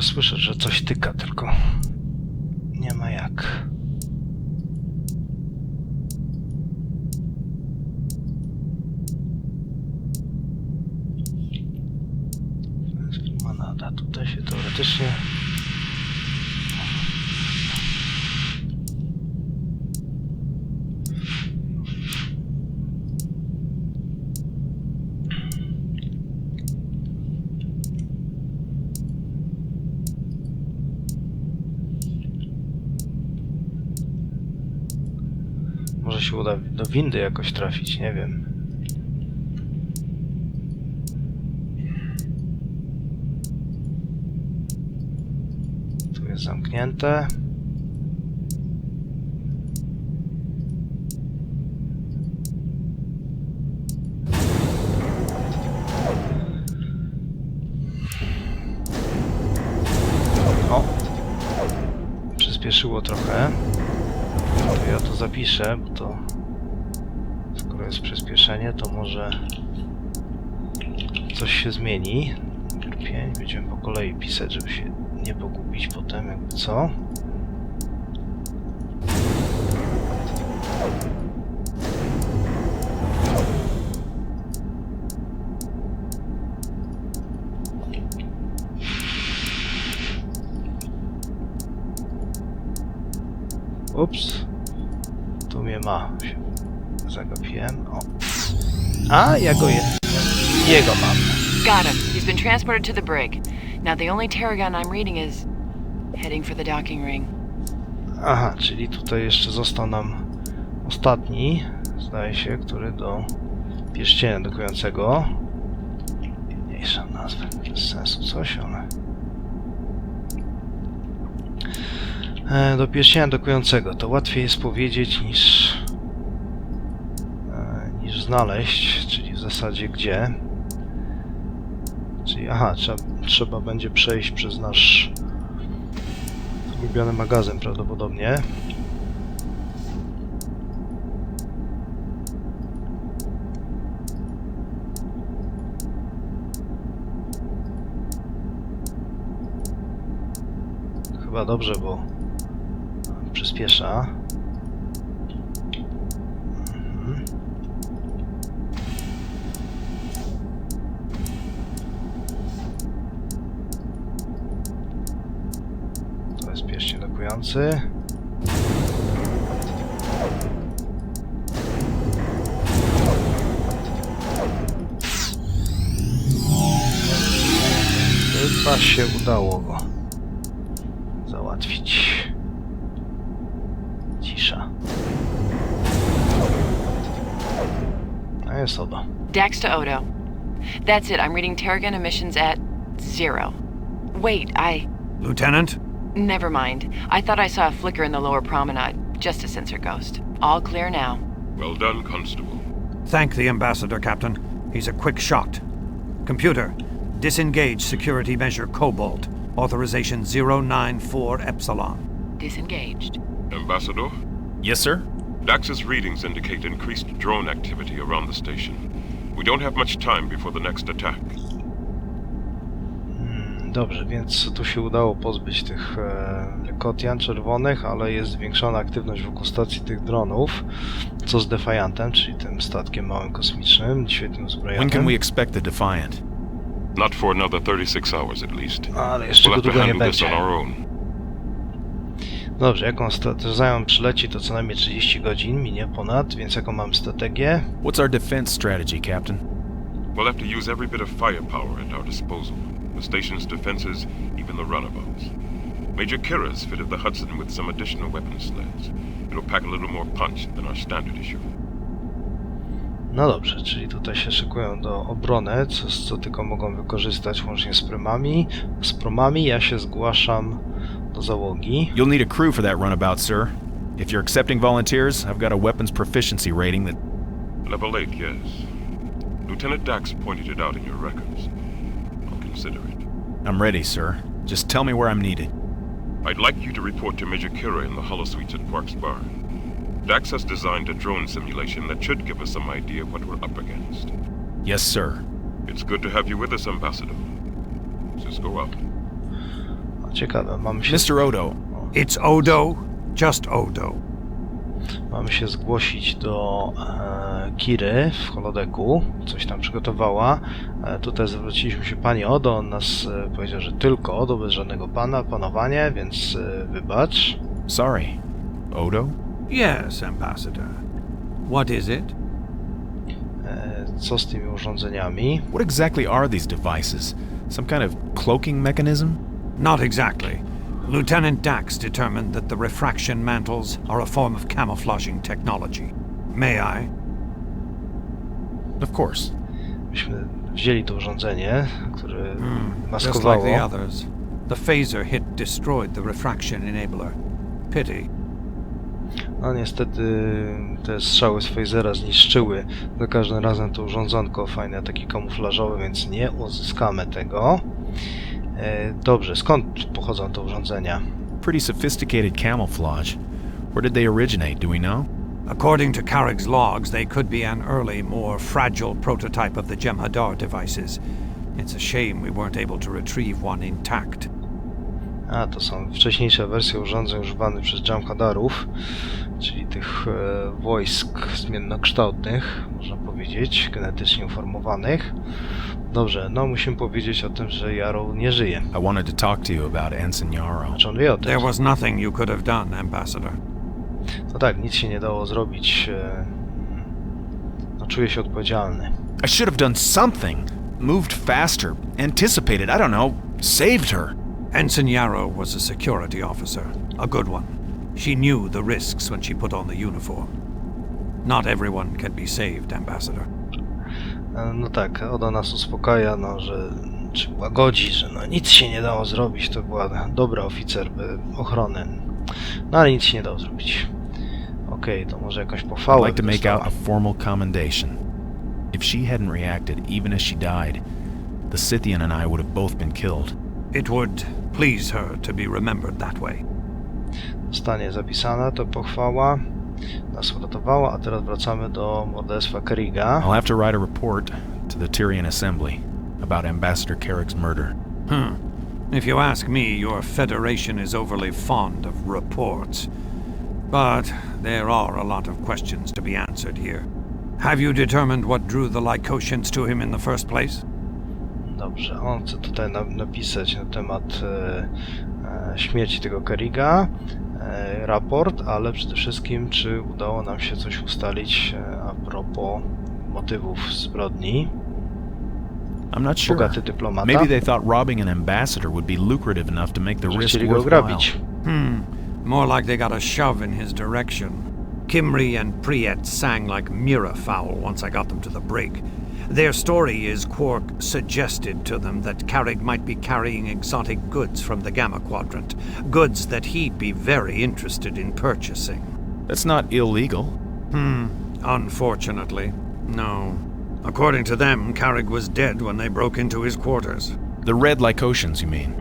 Słyszę, że coś tyka, tylko nie ma jak. Manada, tutaj się teoretycznie... Może się uda do windy jakoś trafić, nie wiem. Tu jest zamknięte. O! Przyspieszyło trochę. To ja to zapiszę, bo to skoro jest przyspieszenie, to może coś się zmieni. 5, będziemy po kolei pisać, żeby się nie pogubić potem, jakby co. Ups. Tu mnie ma. Zagapiłem. O. A, ja go jego mam. Got him. He's been transported to the brig. Now the only tarragon I'm reading is heading for the docking ring. Aha, czyli tutaj jeszcze został nam ostatni, zdaje się, który do pierścienia dokującego. Mniejsza nazwa, bez sensu coś, ale... Do pierścienia dokującego to łatwiej jest powiedzieć niż znaleźć, czyli w zasadzie gdzie. Czyli aha, trzeba będzie przejść przez nasz ulubiony magazyn prawdopodobnie. Chyba dobrze, bo przyspiesza. To jest pierścień dokujący. Chyba się udało go załatwić. Cisza. A jest Odo. Dax to Odo. That's it. I'm reading Terrigan emissions at 0. Wait, Lieutenant? Never mind. I thought I saw a flicker in the lower promenade. Just a sensor ghost. All clear now. Well done, Constable. Thank the Ambassador, Captain. He's a quick shot. Computer, disengage security measure Cobalt. Authorization 094 Epsilon. Disengaged. Ambassador? Yes, sir? Dax's readings indicate increased drone activity around the station. We don't have much time before the next attack. Dobrze, więc tu się udało pozbyć tych kotian czerwonych, ale jest zwiększona aktywność wokół stacji tych dronów. Co z Defiantem, czyli tym statkiem małym kosmicznym, świetnie uzbrojonym. When can we expect the Defiant? Not for another 36 hours at least. Ale jeszcze We'll go have to długo nie handle this będzie. on our own. Dobrze, jaką strategię przyleci, to co najmniej 30 godzin, minie ponad, więc jaką mam strategię? What's our defense strategy, Captain? We'll have to use every bit of firepower at our disposal. The station's defenses, even the runabouts. Major Kira's fitted the Hudson with some additional weapon sleds. It'll pack a little more punch than our standard issue. No dobrze, czyli tutaj się szykują do obrony, co tylko mogą wykorzystać łącznie z promami. Ja się zgłaszam do załogi. You'll need a crew for that runabout, sir. If you're accepting volunteers, I've got a weapons proficiency rating that... Level 8, yes. Lieutenant Dax pointed it out in your records. I'll consider it. I'm ready, sir. Just tell me where I'm needed. I'd like you to report to Major Kira in the holosuites at Quark's Bar. Dax has designed a drone simulation that should give us some idea what we're up against. Yes, sir. It's good to have you with us, Ambassador. Cisco out. Ciekawe, mamy się... Mr. Odo. It's Odo, just Odo. Mamy się zgłosić do Kiry w holodeku. Coś tam przygotowała. Tutaj zwróciliśmy się pani Odo. On nas powiedział, że tylko Odo, bez żadnego panowanie, więc wybacz. Sorry. Odo? Yes, Ambassador. What is it? Co z tymi urządzeniami? What exactly are these devices? Some kind of cloaking mechanism? Not exactly. Lieutenant Dax determined that the refraction mantles are a form of camouflaging technology. May I? Of course. Myśmy wzięli to urządzenie, które Just maskowało. like the others. The phaser hit destroyed the refraction enabler. Pity. No niestety te strzały z phasera zniszczyły za każdym razem to urządzonko fajne, takie kamuflażowe, więc nie uzyskamy tego. Dobrze, skąd pochodzą te urządzenia? Pretty sophisticated camouflage. Where did they originate, do we know? According to Carrick's logs, they could be an early, more fragile prototype of the Jem'Hadar devices. It's a shame we weren't able to retrieve one intact. A, to są wcześniejsze wersje urządzeń używanych przez Jem'Hadarów, czyli tych wojsk zmiennokształtnych, można powiedzieć, genetycznie uformowanych. Dobrze, no musimy powiedzieć o tym, że Yarrow nie żyje. I wanted to talk to you about Ensign Yarrow. Znaczy on wie o tym. There was nothing you could have done, Ambassador. No tak, nic się nie dało zrobić. No czuję się odpowiedzialny. I should have done something. Moved faster. Anticipated, I don't know. Saved her. Ensign Yarrow was a security officer, a good one. She knew the risks when she put on the uniform. Not everyone can be saved, Ambassador. No tak, Odo nas uspokaja, no, że czy łagodzi, że no nic się nie dało zrobić, to była dobra oficer ochrony. No ale nic się nie dało zrobić. Okej, to może jakąś pochwałę. I'd like to make out a formal commendation. If she hadn't reacted, even as she died, the Scythian and I would have both been killed. It would please her to be remembered that way. Zostanie zapisana to pochwała. Nas uratowała, a teraz wracamy do morderstwa Kerriga. I'll have to write a report to the Tyrian Assembly about Ambassador Carrick's murder. If you ask me, your Federation is overly fond of reports. But there are a lot of questions to be answered here. Have you determined what drew the Lycosians to him in the first place? Dobrze, on chce tutaj napisać na temat śmierci tego Kerriga, raport, ale przede wszystkim, czy udało nam się coś ustalić a propos motywów zbrodni. I'm not sure. bogaty dyplomata. Maybe they thought robbing an ambassador would be lucrative enough to make the Może risk chcieli go worthwhile. ograbić. More like they got a shove in his direction. Kimry and Priet sang like mirror foul once I got them to the brig. Their story is Quark suggested to them that Carrig might be carrying exotic goods from the Gamma Quadrant, goods that he'd be very interested in purchasing. That's not illegal. Unfortunately, no. According to them, Carrig was dead when they broke into his quarters. The red Lycosians, you mean?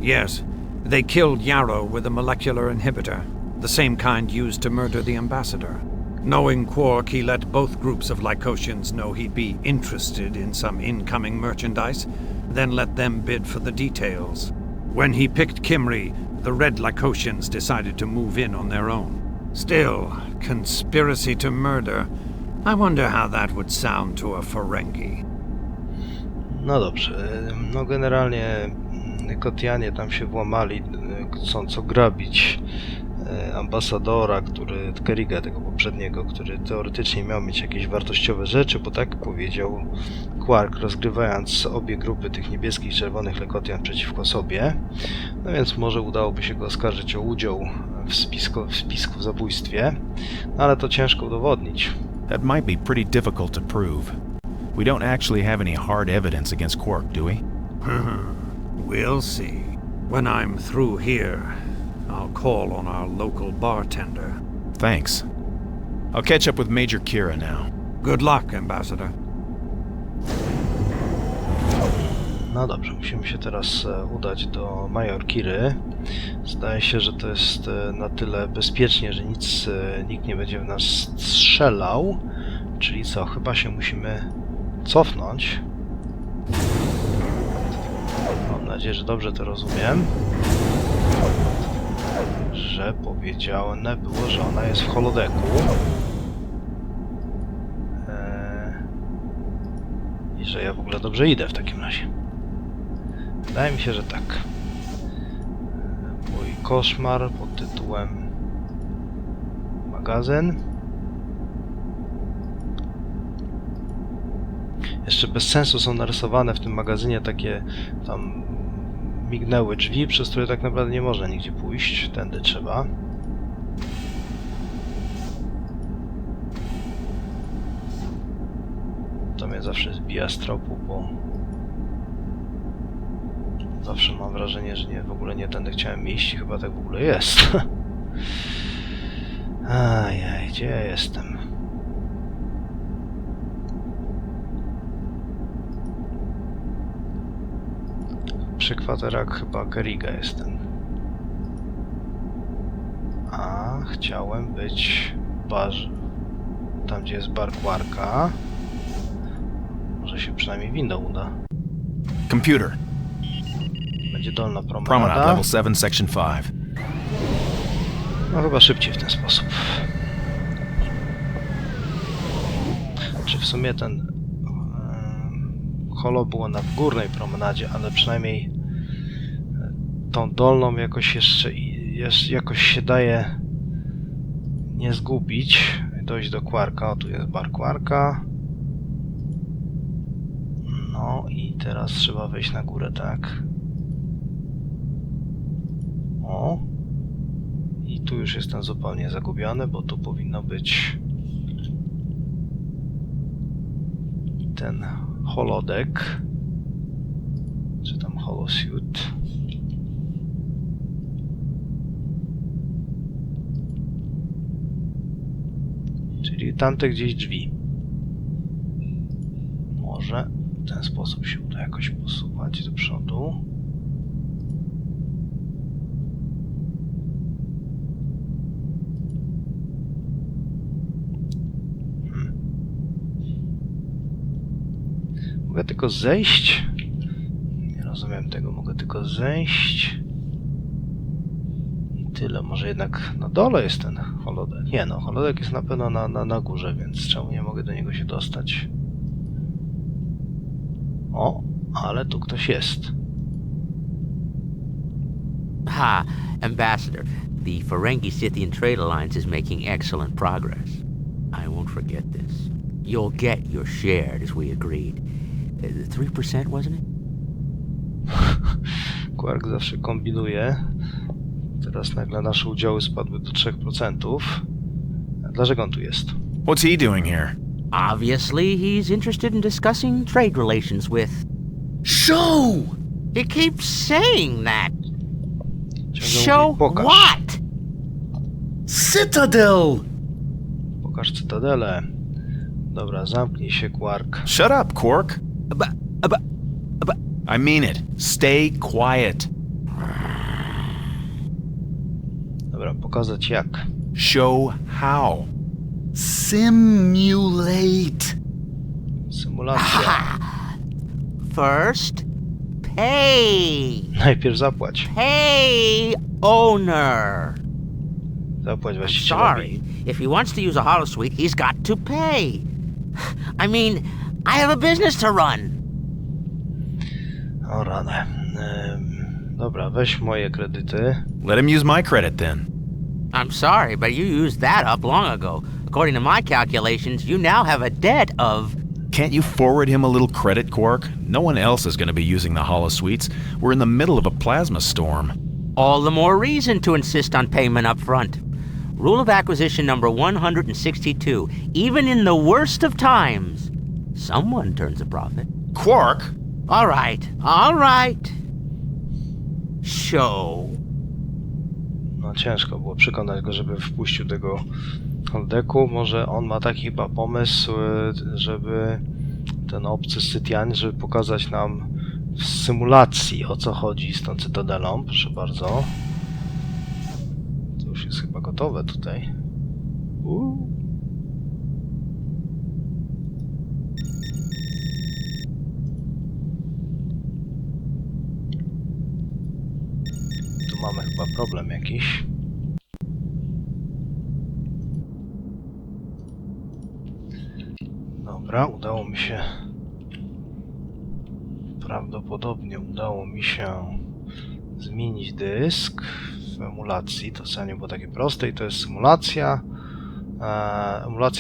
Yes, they killed Yarrow with a molecular inhibitor, the same kind used to murder the ambassador. Knowing Quark, he let both groups of Lycosians know he'd be interested in some incoming merchandise, then let them bid for the details. When he picked Kimry, the red Lycosians decided to move in on their own. Still, conspiracy to murder. I wonder how that would sound to a Ferengi. No dobrze, no generalnie Kotianie tam się włamali, chcąc ograbić ambasadora, Kerriga tego poprzedniego, który teoretycznie miał mieć jakieś wartościowe rzeczy, bo tak powiedział Quark, rozgrywając obie grupy tych niebieskich i czerwonych Lekotian przeciwko sobie. No więc może udałoby się go oskarżyć o udział w spisku w zabójstwie, no ale to ciężko udowodnić. That might be pretty difficult to prove. We don't actually have any hard evidence against Quark, do we? We'll see. When I'm through here, I'll call on our local bartender. Thanks. I'll catch up with Major Kira now. Good luck, Ambassador. No dobrze, musimy się teraz udać do Major Kiry. Zdaje się, że to jest na tyle bezpiecznie, że nikt nie będzie w nas strzelał. Czyli co, chyba się musimy cofnąć. Mam nadzieję, że dobrze to rozumiem. Że powiedziane było, że ona jest w holodeku. I że ja w ogóle dobrze idę w takim razie. Wydaje mi się, że tak. Mój koszmar pod tytułem magazyn. Jeszcze bez sensu są narysowane w tym magazynie takie tam mignęły drzwi, przez które tak naprawdę nie można nigdzie pójść. Tędy trzeba. To mnie zawsze zbija z tropu, bo zawsze mam wrażenie, że w ogóle nie tędy chciałem iść i chyba tak w ogóle jest. Ajaj, gdzie ja jestem? Przy kwaterach chyba Kerriga jestem. A chciałem być w barze. Tam gdzie jest bar Quarka. Może się przynajmniej windą uda. Computer. Będzie dolna Promenade promenada. level 7, section 5. No chyba szybciej w ten sposób. Czy w sumie ten holo było na górnej promenadzie, ale przynajmniej tą dolną jakoś jakoś się daje nie zgubić. Dojść do Quarka. O, tu jest bar Quarka. No i teraz trzeba wejść na górę, tak? O. I tu już jestem zupełnie zagubiony, bo tu powinno być ten holodek, czy tam holosuit. Czyli tamte gdzieś drzwi. Może w ten sposób się uda jakoś posuwać do przodu. Mogę tylko zejść? Nie rozumiem tego, mogę tylko zejść. I tyle, może jednak na dole jest ten holodek. Nie no, holodek jest na pewno na górze, więc czemu nie mogę do niego się dostać? O, ale tu ktoś jest. Ha, Ambassador, the Ferengi-Scythian Trade Alliance is making excellent progress. I won't forget this. You'll get your share, as we agreed. 3%, wasn't it? Quark zawsze kombinuje. Teraz nagle nasze udziały spadły do 3%. Dlaczego on tu jest? What's he doing here? Obviously, he's interested in discussing trade relations with... Show! He keeps saying that. Ciągle Show mówi, pokaż. what? Citadel! Pokaż cytadelę. Dobra, zamknij się, Quark. Shut up, Quark. I mean it. Stay quiet. Dobra, pokazać jak. Show how. Simulate! Symulacja. First, pay. Najpierw zapłać. Pay owner. Zapłać I'm właścicielowi. sorry. If he wants to use a holosuite, he's got to pay. I mean, I have a business to run. O ranę. Dobra, weź moje kredyty. Let him use my credit then. I'm sorry, but you used that up long ago. According to my calculations, you now have a debt of... Can't you forward him a little credit, Quark? No one else is going to be using the holosuites. We're in the middle of a plasma storm. All the more reason to insist on payment up front. Rule of acquisition number 162. Even in the worst of times, someone turns a profit. Quark? All right, all right. Show. No ciężko było przekonać go, żeby wpuścił tego holdeku. Może on ma taki chyba pomysł, żeby ten obcy Sytian, żeby pokazać nam w symulacji, o co chodzi z tą cytadelą. Proszę bardzo. To już jest chyba gotowe tutaj. Tu mamy chyba problem jakiś. Dobra, udało mi się. Prawdopodobnie udało mi się zmienić dysk w emulacji. To wcale nie było takie proste i to jest symulacja.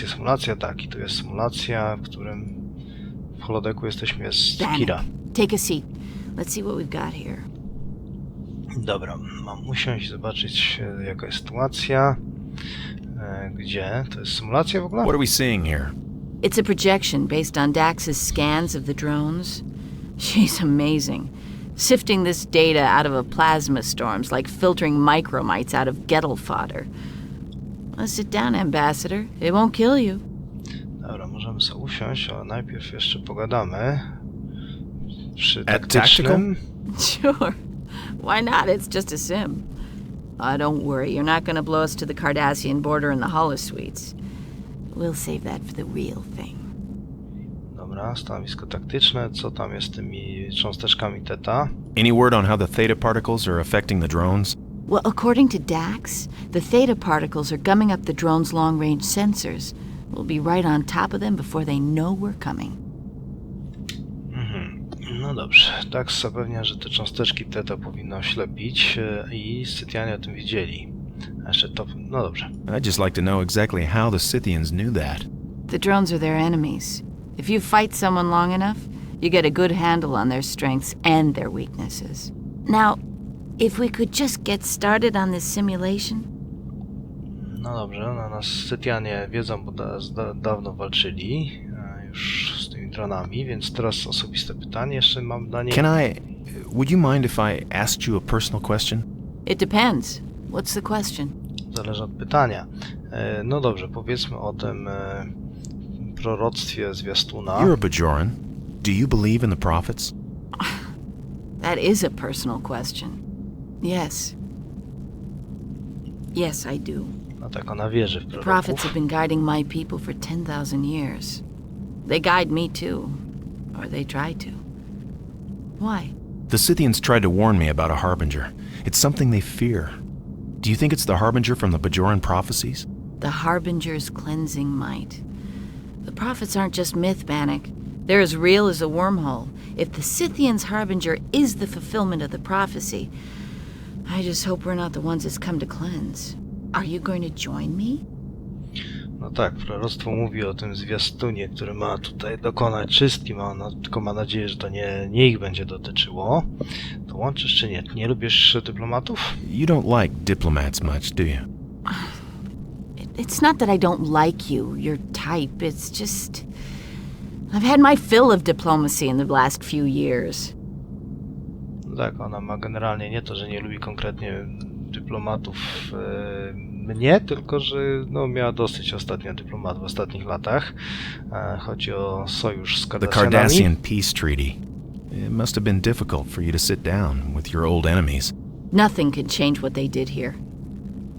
Symulacja, tak. I tu jest symulacja, w którym w holodeku jesteśmy z Kira. Take a seat. Let's see what we've got here. Dobra, mam usiąść, zobaczyć jaka jest sytuacja. Gdzie? To jest symulacja w ogóle? What are we seeing here? It's a projection based on Dax's scans of the drones. She's amazing. Sifting this data out of a plasma storm's like filtering micromites out of Gettle fodder. Well, sit down, Ambassador. It won't kill you. Dobra, możemy sobie usiąść, ale najpierw jeszcze pogadamy. Przy At taktycznym. Sure. Why not? It's just a sim. Don't worry. You're not going to blow us to the Cardassian border in the holosuites. We'll save that for the real thing. Dobra, stanowisko taktyczne. Co tam jest z tymi cząsteczkami Theta? Any word on how the theta particles are affecting the drones? Well, according to Dax, the theta particles are gumming up the drone's long-range sensors. We'll be right on top of them before they know we're coming. No dobrze. Dax zapewnia, że te cząsteczki Theta powinno oślepić i Scytianie o tym wiedzieli. A jeszcze to... No dobrze. I'd just like to know exactly how the Scythians knew that. The drones are their enemies. If you fight someone long enough, you get a good handle on their strengths and their weaknesses. Now, if we could just get started on this simulation? No dobrze, no nas Scytianie wiedzą, bo dawno walczyli już z tymi dronami, więc teraz osobiste pytanie jeszcze mam dla nich. Would you mind if I asked you a personal question? It depends. What's the question? Zależy od pytania. No dobrze, powiedzmy o tym proroctwie zwiastuna. You're a Bajoran. Do you believe in the prophets? That is a personal question. Yes. Yes, I do. No tak, ona wierzy w The prophets have proroków. been guiding my people for 10,000 years. They guide me too. Or they try to. Why? The Scythians tried to warn me about a Harbinger. It's something they fear. Do you think it's the Harbinger from the Bajoran prophecies? The Harbinger's cleansing might. The prophets aren't just myth, Bannock. They're as real as a wormhole. If the Scythians' Harbinger is the fulfillment of the prophecy, I just hope we're not the ones it's come to cleanse. Are you going to join me? No tak, proroctwo mówi o tym zwiastunie, który ma tutaj dokonać czystki, tylko ma nadzieję, że to nie ich będzie dotyczyło. To łączysz czy nie? Nie lubisz dyplomatów? You don't like diplomats much, do you? It's not that I don't like you, your type. It's just... I've had my fill of diplomacy in the last few years. No tak, ona ma generalnie nie to, że nie lubi konkretnie dyplomatów mnie, tylko że no, miała dosyć ostatnio dyplomatów w ostatnich latach. Chodzi o sojusz z The Kardashianami. Cardassian Peace Treaty. It must have been difficult for you to sit down with your old enemies. Nothing can change what they did here.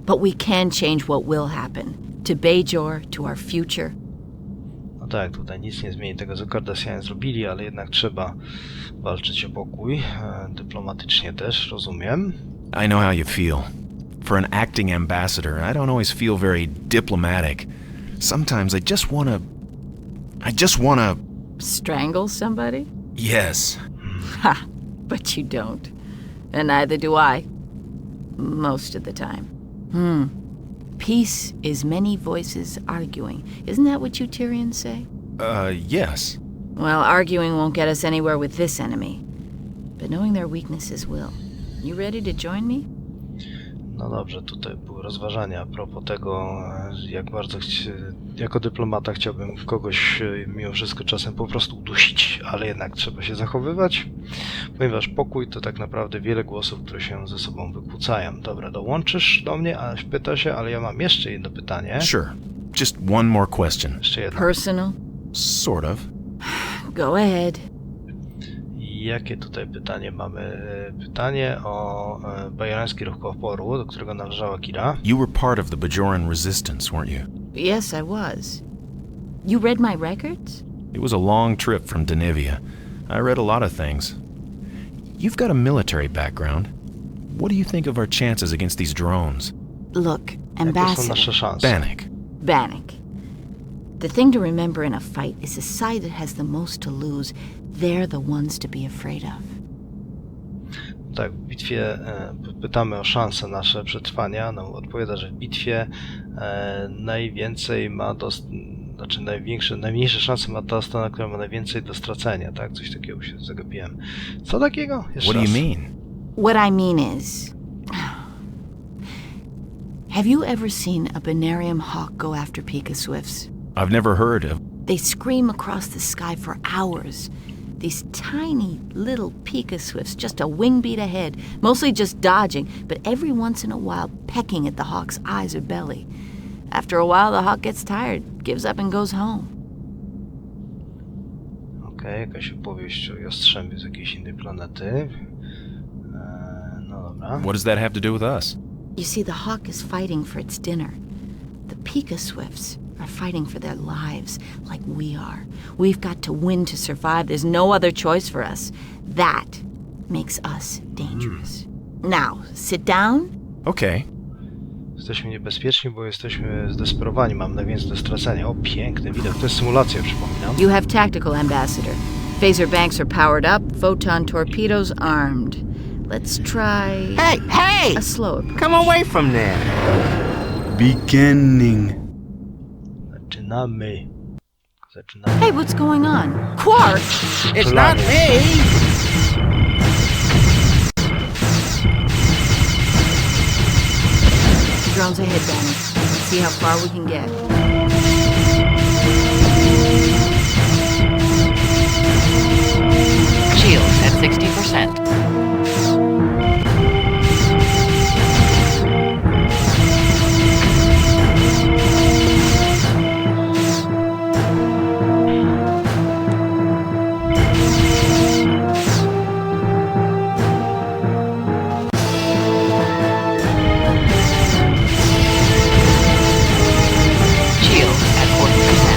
But we can change what will happen. To Bajor, to our future. No tak, tutaj nic nie zmieni tego, co Kardashianie zrobili, ale jednak trzeba walczyć o pokój. Dyplomatycznie też, rozumiem. I know how you feel. For an acting ambassador, I don't always feel very diplomatic. Sometimes I just wanna... Strangle somebody? Yes. Ha! But you don't. And neither do I. Most of the time. Peace is many voices arguing. Isn't that what you Tyrians say? Yes. Well, arguing won't get us anywhere with this enemy. But knowing their weaknesses will. You ready to join me? No dobrze, tutaj były rozważania a propos tego, jak bardzo jako dyplomata chciałbym kogoś mimo wszystko czasem po prostu udusić, ale jednak trzeba się zachowywać, ponieważ pokój to tak naprawdę wiele głosów, które się ze sobą wykłócają. Dobra, dołączysz do mnie, a pyta się, ale ja mam jeszcze jedno pytanie. Sure. Just one more question. Jeszcze jedno. Personal? Sort of. Go ahead. Jakie tutaj pytanie mamy? Pytanie o bajorański ruch oporu, do którego należała Kira. You were part of the Bajoran resistance, weren't you? Yes, I was. You read my records? It was a long trip from Denivia. I read a lot of things. You've got a military background. What do you think of our chances against these drones? Look, Jakie są Ambassador. nasze szanse? Bannock. The thing to remember in a fight is the side that has the most to lose. They're the ones to be afraid of. Tak, w bitwie pytamy o szanse nasze przetrwania. No, odpowiada, że w bitwie najwięcej ma najmniejsze szanse ma ta strona, która ma najwięcej do stracenia, tak? Coś takiego się zagapiłem. Co takiego? Jeszcze What do you raz. mean? What I mean is... Have you ever seen a Benarium hawk go after Pika swifts? I've never heard of... They scream across the sky for hours. These tiny little Pika swifts, just a wing beat ahead, mostly just dodging, but every once in a while pecking at the hawk's eyes or belly. After a while, the hawk gets tired, gives up and goes home. Okej, jakaś opowieść o jastrzębiu z jakiejś innej planety. No dobra. What does that have to do with us? You see, the hawk is fighting for its dinner. The Pika swifts are fighting for their lives, like we are. We've got to win to survive. There's no other choice for us. That makes us dangerous. Now, sit down. Okay. Jesteśmy niebezpieczni, bo jesteśmy zdesperowani. Mam najwięcej do stracenia. O, piękny widok. To jest symulacja, przypominam. You have tactical, Ambassador. Phaser banks are powered up, photon torpedoes armed. Let's try... Hey! A slow approach. Come away from there. Beginning. Zaczynamy. Hey, what's going on? Quark! It's not me! Drones ahead, Banner. See how far we can get. Shields at 60%. Shields at 40%.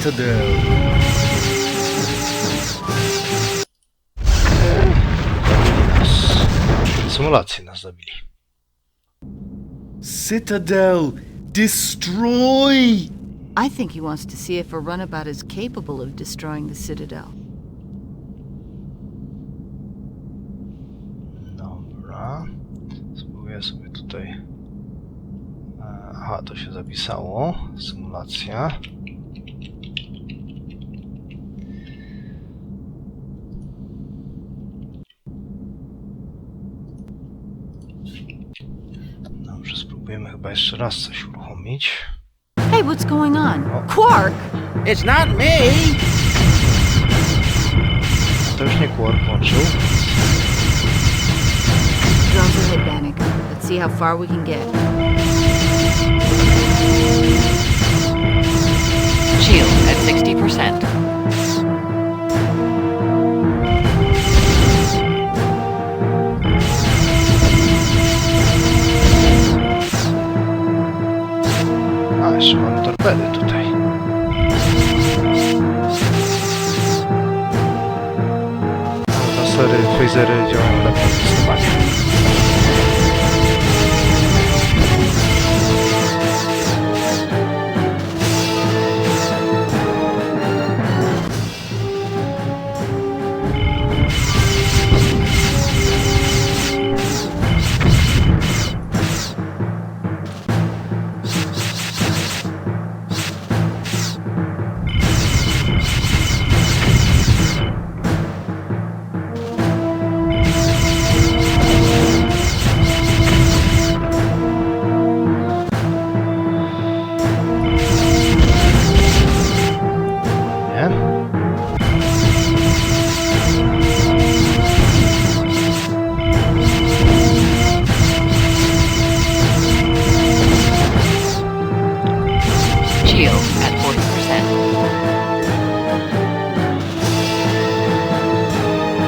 Citadel. Zabili nas. Symulacje nas zabili. Citadel, destroy! I think he wants to see if a runabout is capable of destroying the Citadel. Dobra. Spróbuję sobie tutaj... Aha, to się zapisało. Symulacja. Dobrze, spróbujemy chyba jeszcze raz coś uruchomić. Hey, what's going on? Quark! It's not me! To już nie Quark włączył. Drones ahead, Bannock. Let's see how far we can get. Shield at 60%. A, jeszcze mamy torpedy tutaj. Lasery, phasery działają lepiej zdecydowanie.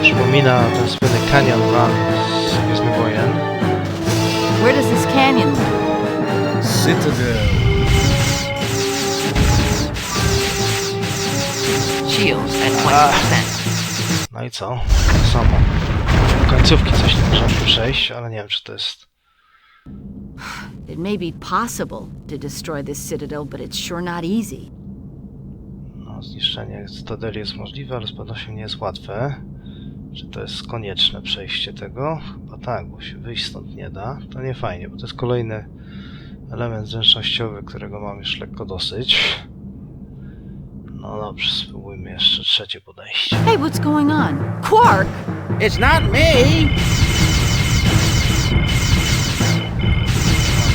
Przypomina ten słynny Canyon Run z Gwiezdnych Wojen. Where does this canyon lead? Citadel. Shields at 20%. No i co? To samo. Do końcówki coś nie możemy przejść, ale nie wiem, czy to jest... It may be possible to destroy this citadel, but it's sure not easy. No, zniszczenie cytadeli jest możliwe, ale z pewnością nie jest łatwe. Czy to jest konieczne przejście tego? Chyba tak, bo się wyjść stąd nie da. To nie fajnie, bo to jest kolejny element zręcznościowy, którego mam już lekko dosyć. No dobrze, spróbujmy jeszcze trzecie podejście. Hey, what's going on? Quark! It's not me!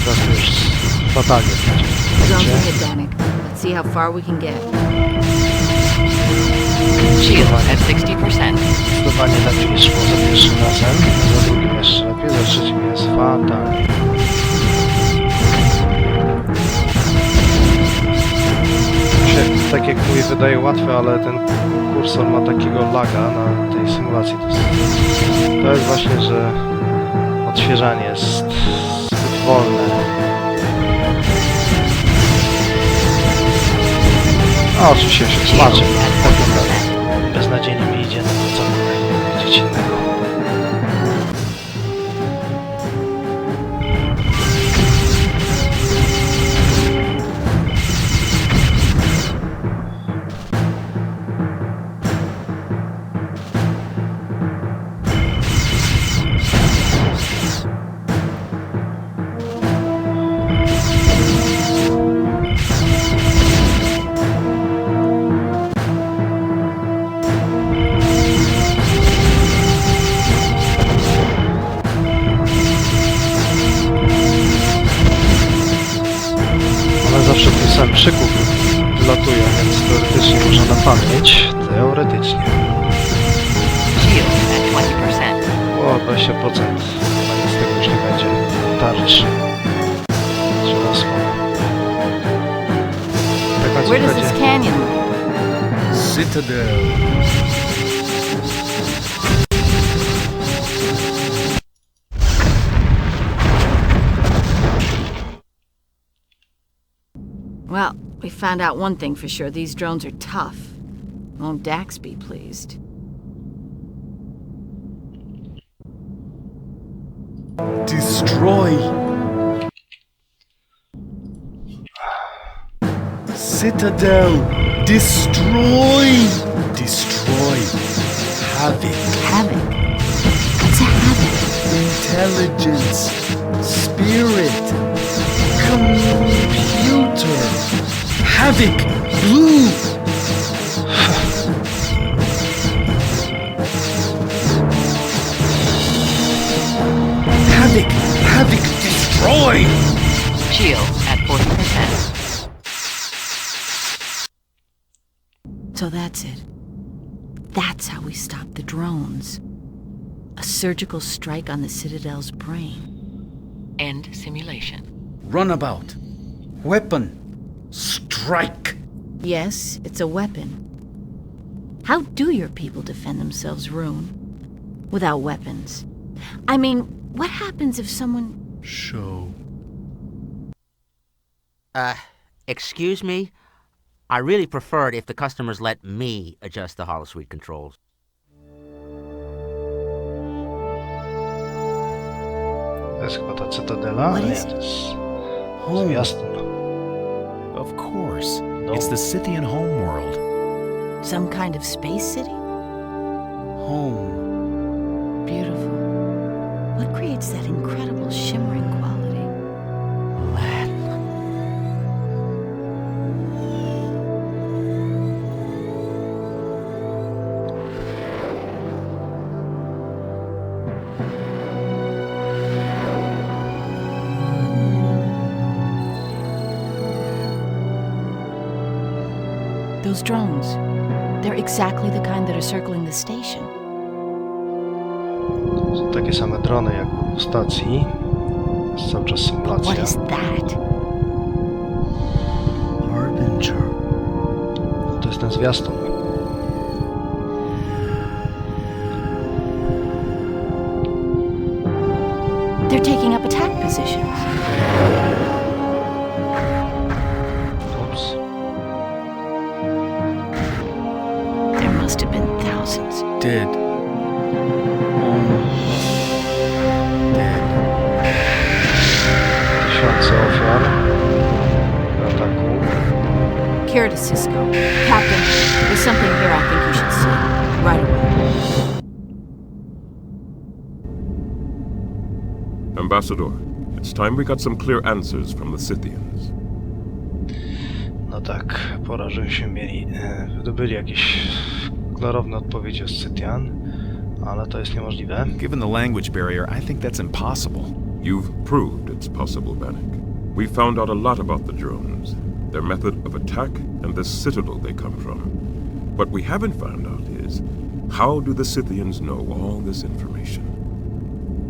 Teraz to już fatalnie Drones będzie. ahead, Bannock. Let's see how far we can get. Shield at 60%. Zdecydowanie lepiej szło za pierwszym razem, za drugim jeszcze lepiej, za trzecim jest fatalnie. Się, tak jak mówię, wydaje łatwe, ale ten kursor ma takiego laga na tej symulacji. To jest właśnie, że odświeżanie jest zbyt wolne. A oczywiście się tłumaczę. Beznadziejnie mi idzie, no to co mogę powiedzieć innego. Zawsze ten sam przykup wylatuje, więc teoretycznie można na pamięć. Teoretycznie. Shield at 20%. O, 20%. Chyba nic z tego już nie będzie. Tarcz. Żelazko. Tak na Where does będzie. this canyon lead? Citadel. Well, We found out one thing for sure. These drones are tough. Won't Dax be pleased? Destroy. Citadel. Destroy. Destroy. Havoc. Havoc? What's a havoc? Intelligence. Spirit. Computer. Havoc. Blue. Havoc. Havoc. Destroy. Shield at 40%. So that's it. That's how we stop the drones. A surgical strike on the Citadel's brain. End simulation. Runabout. Weapon. Strike. Yes, it's a weapon. How do your people defend themselves, Rune? Without weapons. I mean, what happens if someone... Show. Excuse me? I really prefer it if the customers let me adjust the holosuite controls. To jest chyba ta cytadela? What Nie, is to jest Home. zwiastun. Of course. No. It's the Scythian homeworld. Some kind of space city? Home. Beautiful. What creates that incredible shimmering quality? Latin. Those drones. They're exactly the kind that are circling the station. Są takie same drony jak w stacji. Jest cały czas What symulacja. is that? Harbinger. To jest ten zwiastun. They're taking up attack positions. Ups. There must have been thousands. Dead. Almost. Dead. Tysiące ofiar ataku. Kira to Cisco. Captain, there's something here I think you should see. Right away. Ambassador, it's time we got some clear answers from the Scythians. No tak, pora, żebyśmy wydobyli jakieś klarowne odpowiedzi od Scytian, ale to jest niemożliwe. Given the language barrier, I think that's impossible. You've proved it's possible, Bannock. We found out a lot about the drones, their method of attack, and the citadel they come from. What we haven't found out is, how do the Scythians know all this information?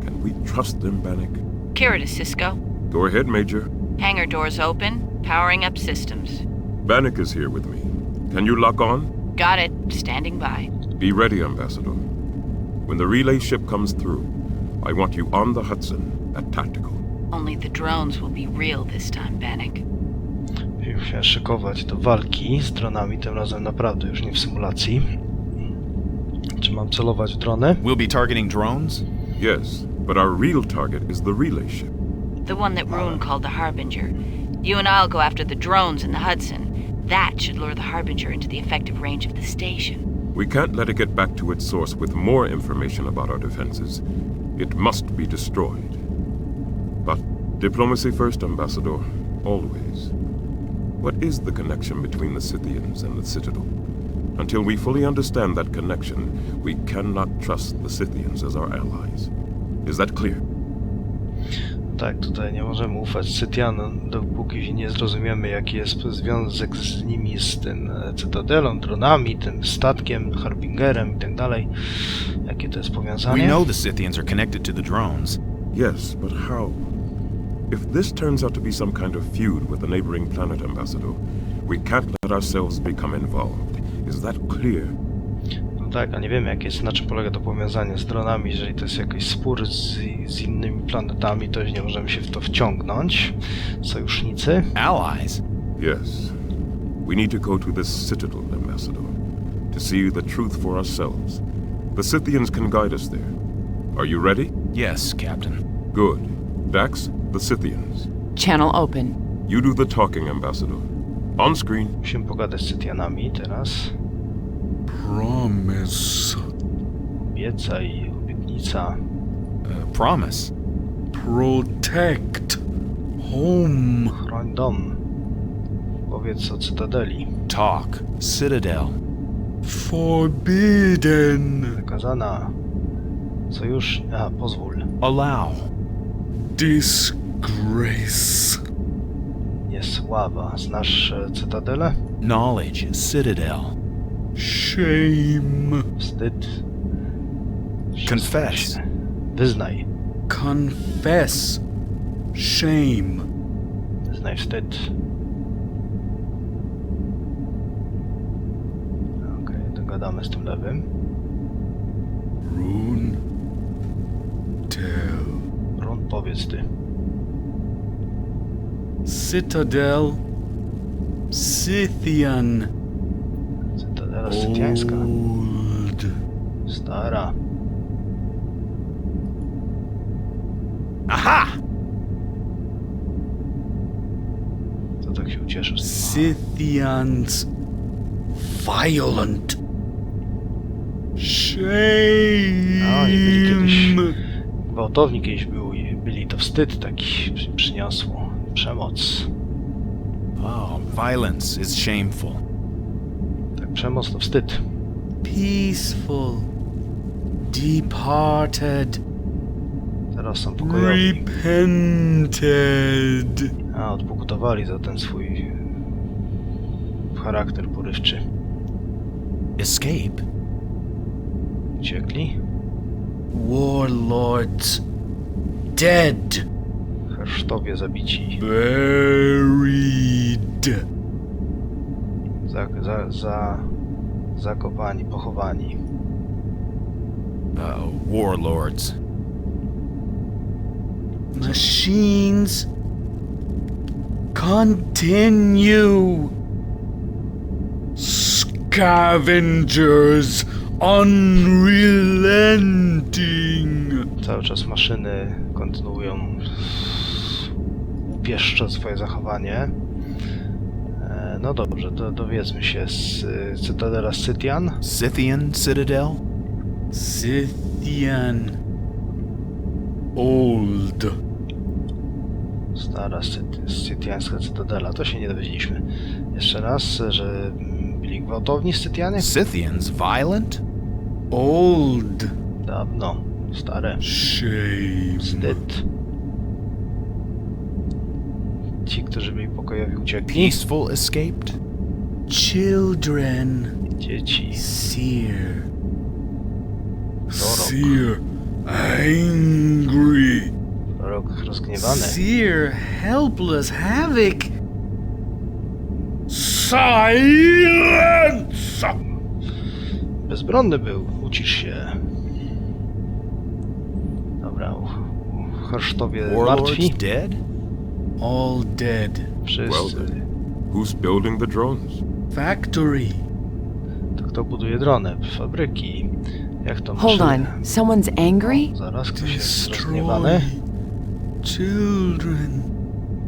Can we trust them, Bannock? Kira to Cisco. Go ahead, Major. Hangar doors open. Powering up systems. Bannock is here with me. Can you lock on? Got it. Standing by. Be ready, Ambassador. When the relay ship comes through, I want you on the Hudson at tactical. Only the drones will be real this time, Bannock. Musimy się szykować do walki z dronami, tym razem naprawdę już nie w symulacji. Czy mam celować w drony? We'll be targeting drones? Yes, but our real target is the relay ship. The one that Rune called the Harbinger. You and I'll go after the drones in the Hudson. That should lure the Harbinger into the effective range of the station. We can't let it get back to its source with more information about our defenses. It must be destroyed. But diplomacy first, Ambassador. Always. What is the connection between the Scythians and the Citadel? Until we fully understand that connection, we cannot trust the Scythians as our allies. Is that clear? Tak, tutaj nie możemy ufać Scytianom, dopóki nie zrozumiemy, jaki jest związek z nimi, z tym cytadelą, dronami, tym statkiem, Harbingerem i tak dalej. Jakie to jest powiązanie? We know the Scythians are connected to the drones. Yes, but how? If this turns out to be some kind of feud with the neighboring planet, Ambassador, we can't let ourselves become involved. Is that clear? No tak, a nie wiemy, na czym polega to powiązanie z dronami. Jeżeli to jest jakiś spór z innymi planetami, to nie możemy się w to wciągnąć. Sojusznicy. Allies? Yes. We need to go to this citadel, Ambassador, to see the truth for ourselves. The Scythians can guide us there. Are you ready? Yes, Captain. Good. Dax, the Scythians. Channel open. You do the talking, Ambassador. On screen. Musimy pogadać z Cytianami teraz. Promise. Obiecaj, obietnica. Promise. Protect. Home. Chroń dom. Powiedz o Cytadeli. Talk. Citadel. Forbidden. Zakazana. Sojusz... A, pozwól. Allow. Disgrace. Niesława. Znasz Cytadelę? Knowledge. Citadel. Shame. Wstyd. Confess. Wyznaj. Confess. Shame. Wyznaj wstyd. Okej, dogadamy z tym lewym. Rune. Tell. Run, powiedz ty. Citadel. Scythian. Cytadela scytiańska. Old. Stara. Aha! Co tak się ucieszysz? Scythians. Violent. Shame. No, i byli kiedyś... Gwałtowni kiedyś byli, to wstyd taki przyniosło. Przemoc. Oh, violence is shameful. Tak, przemoc to wstyd. Peaceful. Deep-hearted. Teraz są pokojowi. Repented. A, odpokutowali za ten swój charakter porywczy. Escape. Uciekli. Warlords. Dead. Hersztowie zabici. Buried. Zakopani, pochowani. Warlords. Machines. Continue. Scavengers. Unrelenting. Cały czas maszyny kontynuują upieszczo swoje zachowanie. No dobrze, dowiedzmy się z Cytadela Scytian. Scythian Citadel? Scythian. Old. Stara scytiańska Cytadela, to się nie dowiedzieliśmy. Jeszcze raz, że byli gwałtowni Scytianie? Scythians violent? Old. Dawno. Stare. Shame. Wstyd. Ci, którzy byli pokojowi, uciekli. Peaceful escaped? Children. Dzieci. Seer. Prorok. Seer. Angry. Prorok rozgniewany. Seer. Helpless. Havoc. Silence! Bezbronny był. Ucisz się. Dobra. Hersztowie martwi. Dead? All dead. Wszyscy. Well then, who's building the drones? Factory. To kto buduje drony? Fabryki. Jak to Hold maszyny? on. Someone's angry? Zaraz ktoś jest Destroy rozgniewany. children.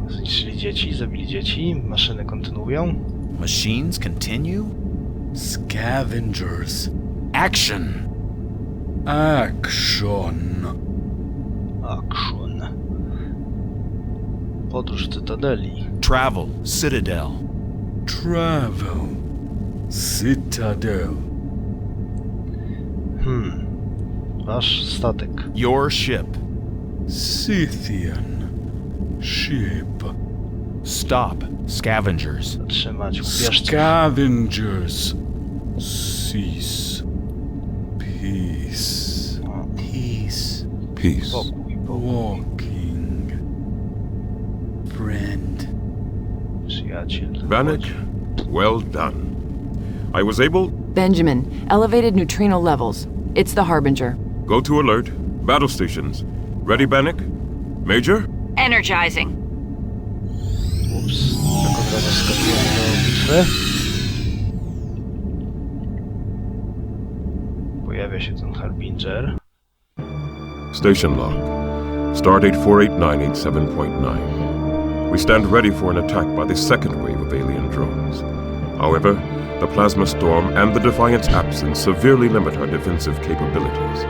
Zniszczyli dzieci, zabili dzieci. Maszyny kontynuują. Machines continue? Scavengers. Action! Action. Action. Podróż Cytadeli. Travel, Citadel. Travel. Citadel. Wasz statek. Your ship. Scythian. Ship. Stop, scavengers. Zatrzymać łupieżców. Scavengers. Cease. Peace. Peace. Peace. Pokój, pokój. Walking. Friend. Przyjaciel. Vanek, well done. I was able... Benjamin, elevated neutrino levels. It's the Harbinger. Go to alert. Battle stations. Ready, Vanek? Major? Energizing. Ups. Tak od razu skakują do bitwy. pojawia się ten Harbinger. Station log. Stardate 48987.9. We stand ready for an attack by the second wave of alien drones. However, the plasma storm and the Defiant's absence severely limit our defensive capabilities.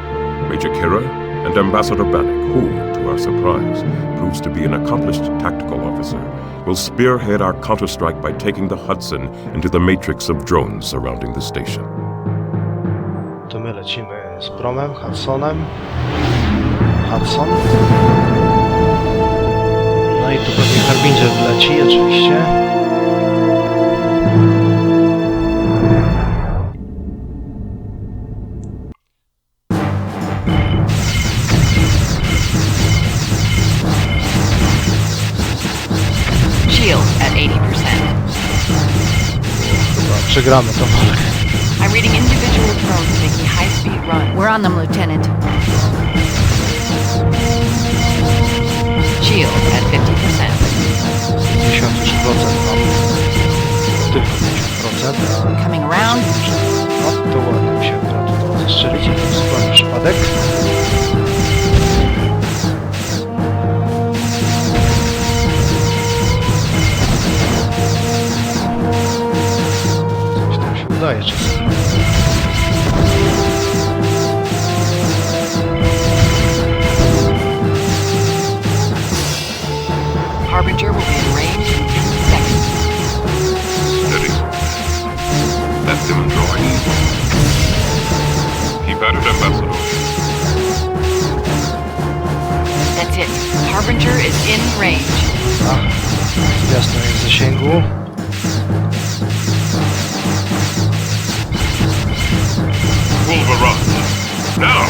Major Kira and Ambassador Bannock, who, to our surprise, proves to be an accomplished tactical officer, will spearhead our counterstrike by taking the Hudson into the matrix of drones surrounding the station. To my lecimy z Bromem, Hudson. No i tu pewnie Harbinger wleci, oczywiście. Shield at 80%. Chyba przegramy tą walkę. I'm reading individual drones making high-speed runs. We're on them, Lieutenant. Shield at 50%. 50 już procent mam. Tylko 50%, a... Coming around. No, to ładnie mi się akurat udało zastrzelić. Zupełnie przypadek. Coś tam się udaje czasami. Harbinger will be in range in 10 seconds. Steady. That's him drawing. Keep at it, Ambassador. That's it. Harbinger is in range. Jasno jest w zasięgu. Wolverine. Now!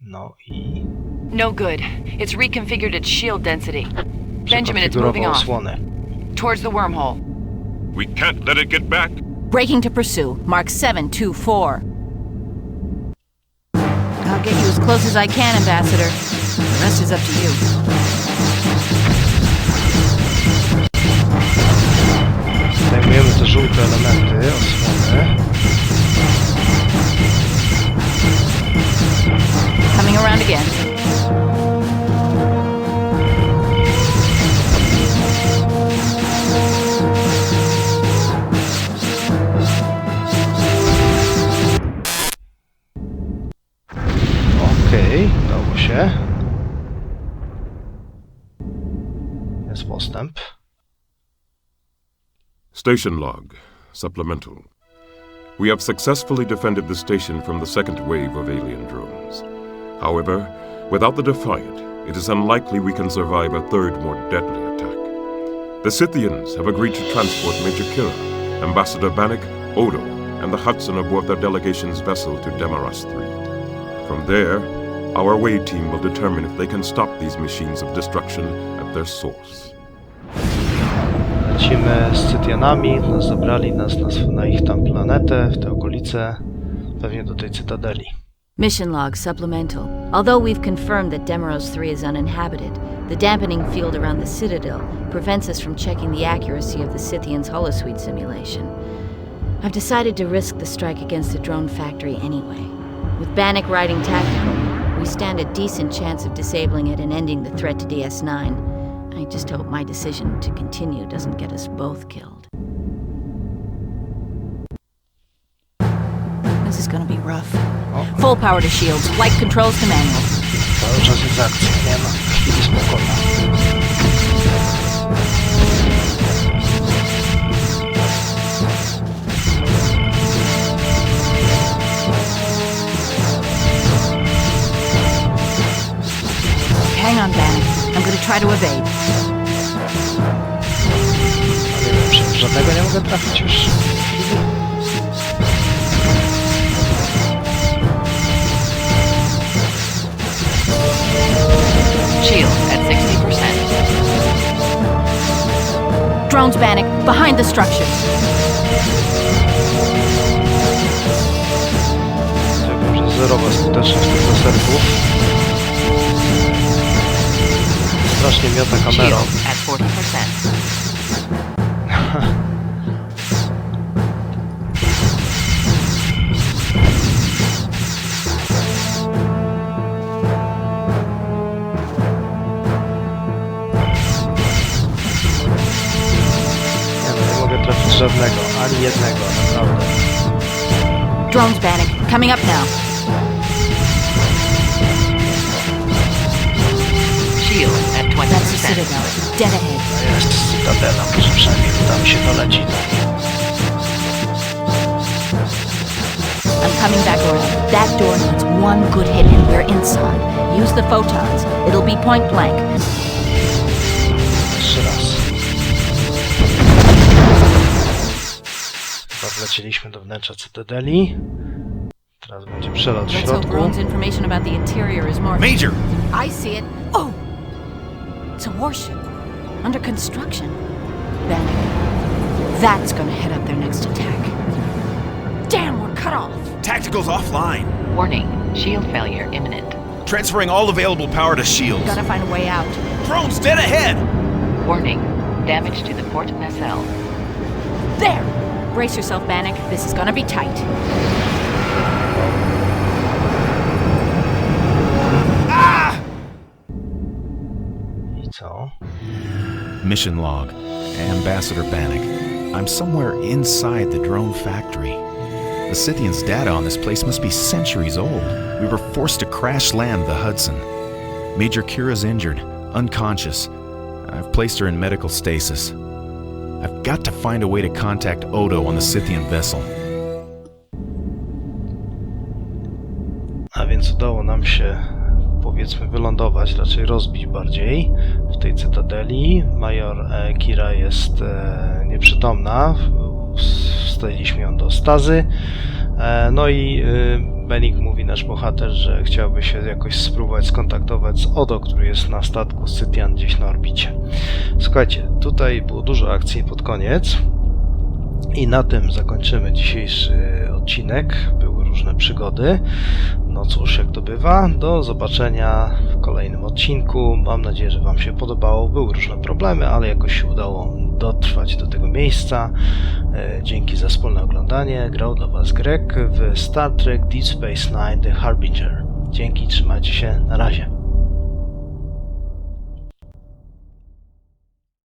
No i... No good. It's reconfigured its shield density. Benjamin, it's moving off. Osłonę. Towards the wormhole. We can't let it get back. Breaking to pursue. Mark 724. I'll get you as close as I can, Ambassador. The rest is up to you. Zajmujemy te żółte elementy osłony. Coming around again. Okej, udało się. Jest postęp. Station log. Supplemental. We have successfully defended the station from the second wave of alien drones. However, without the Defiant, it is unlikely we can survive a third, more deadly attack. The Scythians have agreed to transport Major Kira, Ambassador Bannock, Odo, and the Hudson aboard their delegation's vessel to Demaras 3. From there, our away team will determine if they can stop these machines of destruction at their source. Lecimy z Cytianami, zabrali nas na ich tam planetę, w te okolice, pewnie do tej cytadeli. Mission log supplemental. Although we've confirmed that Demaros 3 is uninhabited, the dampening field around the Citadel prevents us from checking the accuracy of the Scythians' holosuite simulation. I've decided to risk the strike against the drone factory anyway. With Bannock riding tactical, we stand a decent chance of disabling it and ending the threat to DS9. I just hope my decision to continue doesn't get us both killed. This is gonna be rough. Full power to shields, flight controls to manual. Cały czas jest akcja, nie ma chwili spokoju. Hang on, Bannock. I'm gonna try to evade. Nie wiem, przecież żadnego nie mogę trafić już. Shield at 60%. Drones, Bannock, behind the structure. Wiem, że zerowa skuteczność tych laserków. Strasznie miota kamerą. Shield at 40%. żadnego, ani jednego, naprawdę. Drones, Bannock. Coming up now. Shield at 20%. That's the Citadel. Dead ahead. Jest cytadela, może przynajmniej uda mi się dolecić. I'm coming back around. That door needs one good hit and we're inside. Use the photons. It'll be point blank. Jeszcze raz. Chyba wleciliśmy do wnętrza cytadeli. Teraz będzie przelot w Let's hope środku. Roan's information about the interior is more... Major! I see it. Oh! It's a warship. Under construction. Bannock. That's gonna head up their next attack. Damn, we're cut off! Tactical's offline. Warning, shield failure imminent. Transferring all available power to shields. Gotta find a way out. Drones dead ahead! Warning, damage to the port nacelle. There! Brace yourself, Bannock. This is gonna be tight. I co? Mission log. Ambassador Bannock. I'm somewhere inside the drone factory. The Scythians' data on this place must be centuries old. We were forced to crash land the Hudson. Major Kira's injured, unconscious. I've placed her in medical stasis. I've got to find a way to contact Odo on the Scythian vessel. A więc udało nam się, powiedzmy, wylądować, raczej rozbić bardziej w tej cytadeli. Major Kira jest nieprzytomna. Wstawiliśmy ją do stazy. No i Benik mówi, nasz bohater, że chciałby się jakoś spróbować skontaktować z Odo, który jest na statku Scytian gdzieś na orbicie. Słuchajcie, tutaj było dużo akcji pod koniec i na tym zakończymy dzisiejszy odcinek. Były różne przygody. No cóż, jak to bywa, do zobaczenia w kolejnym odcinku. Mam nadzieję, że Wam się podobało. Były różne problemy, ale jakoś się udało dotrwać do tego miejsca. Dzięki za wspólne oglądanie. Grał dla Was Greg w Star Trek Deep Space Nine The Harbinger. Dzięki, trzymajcie się, na razie.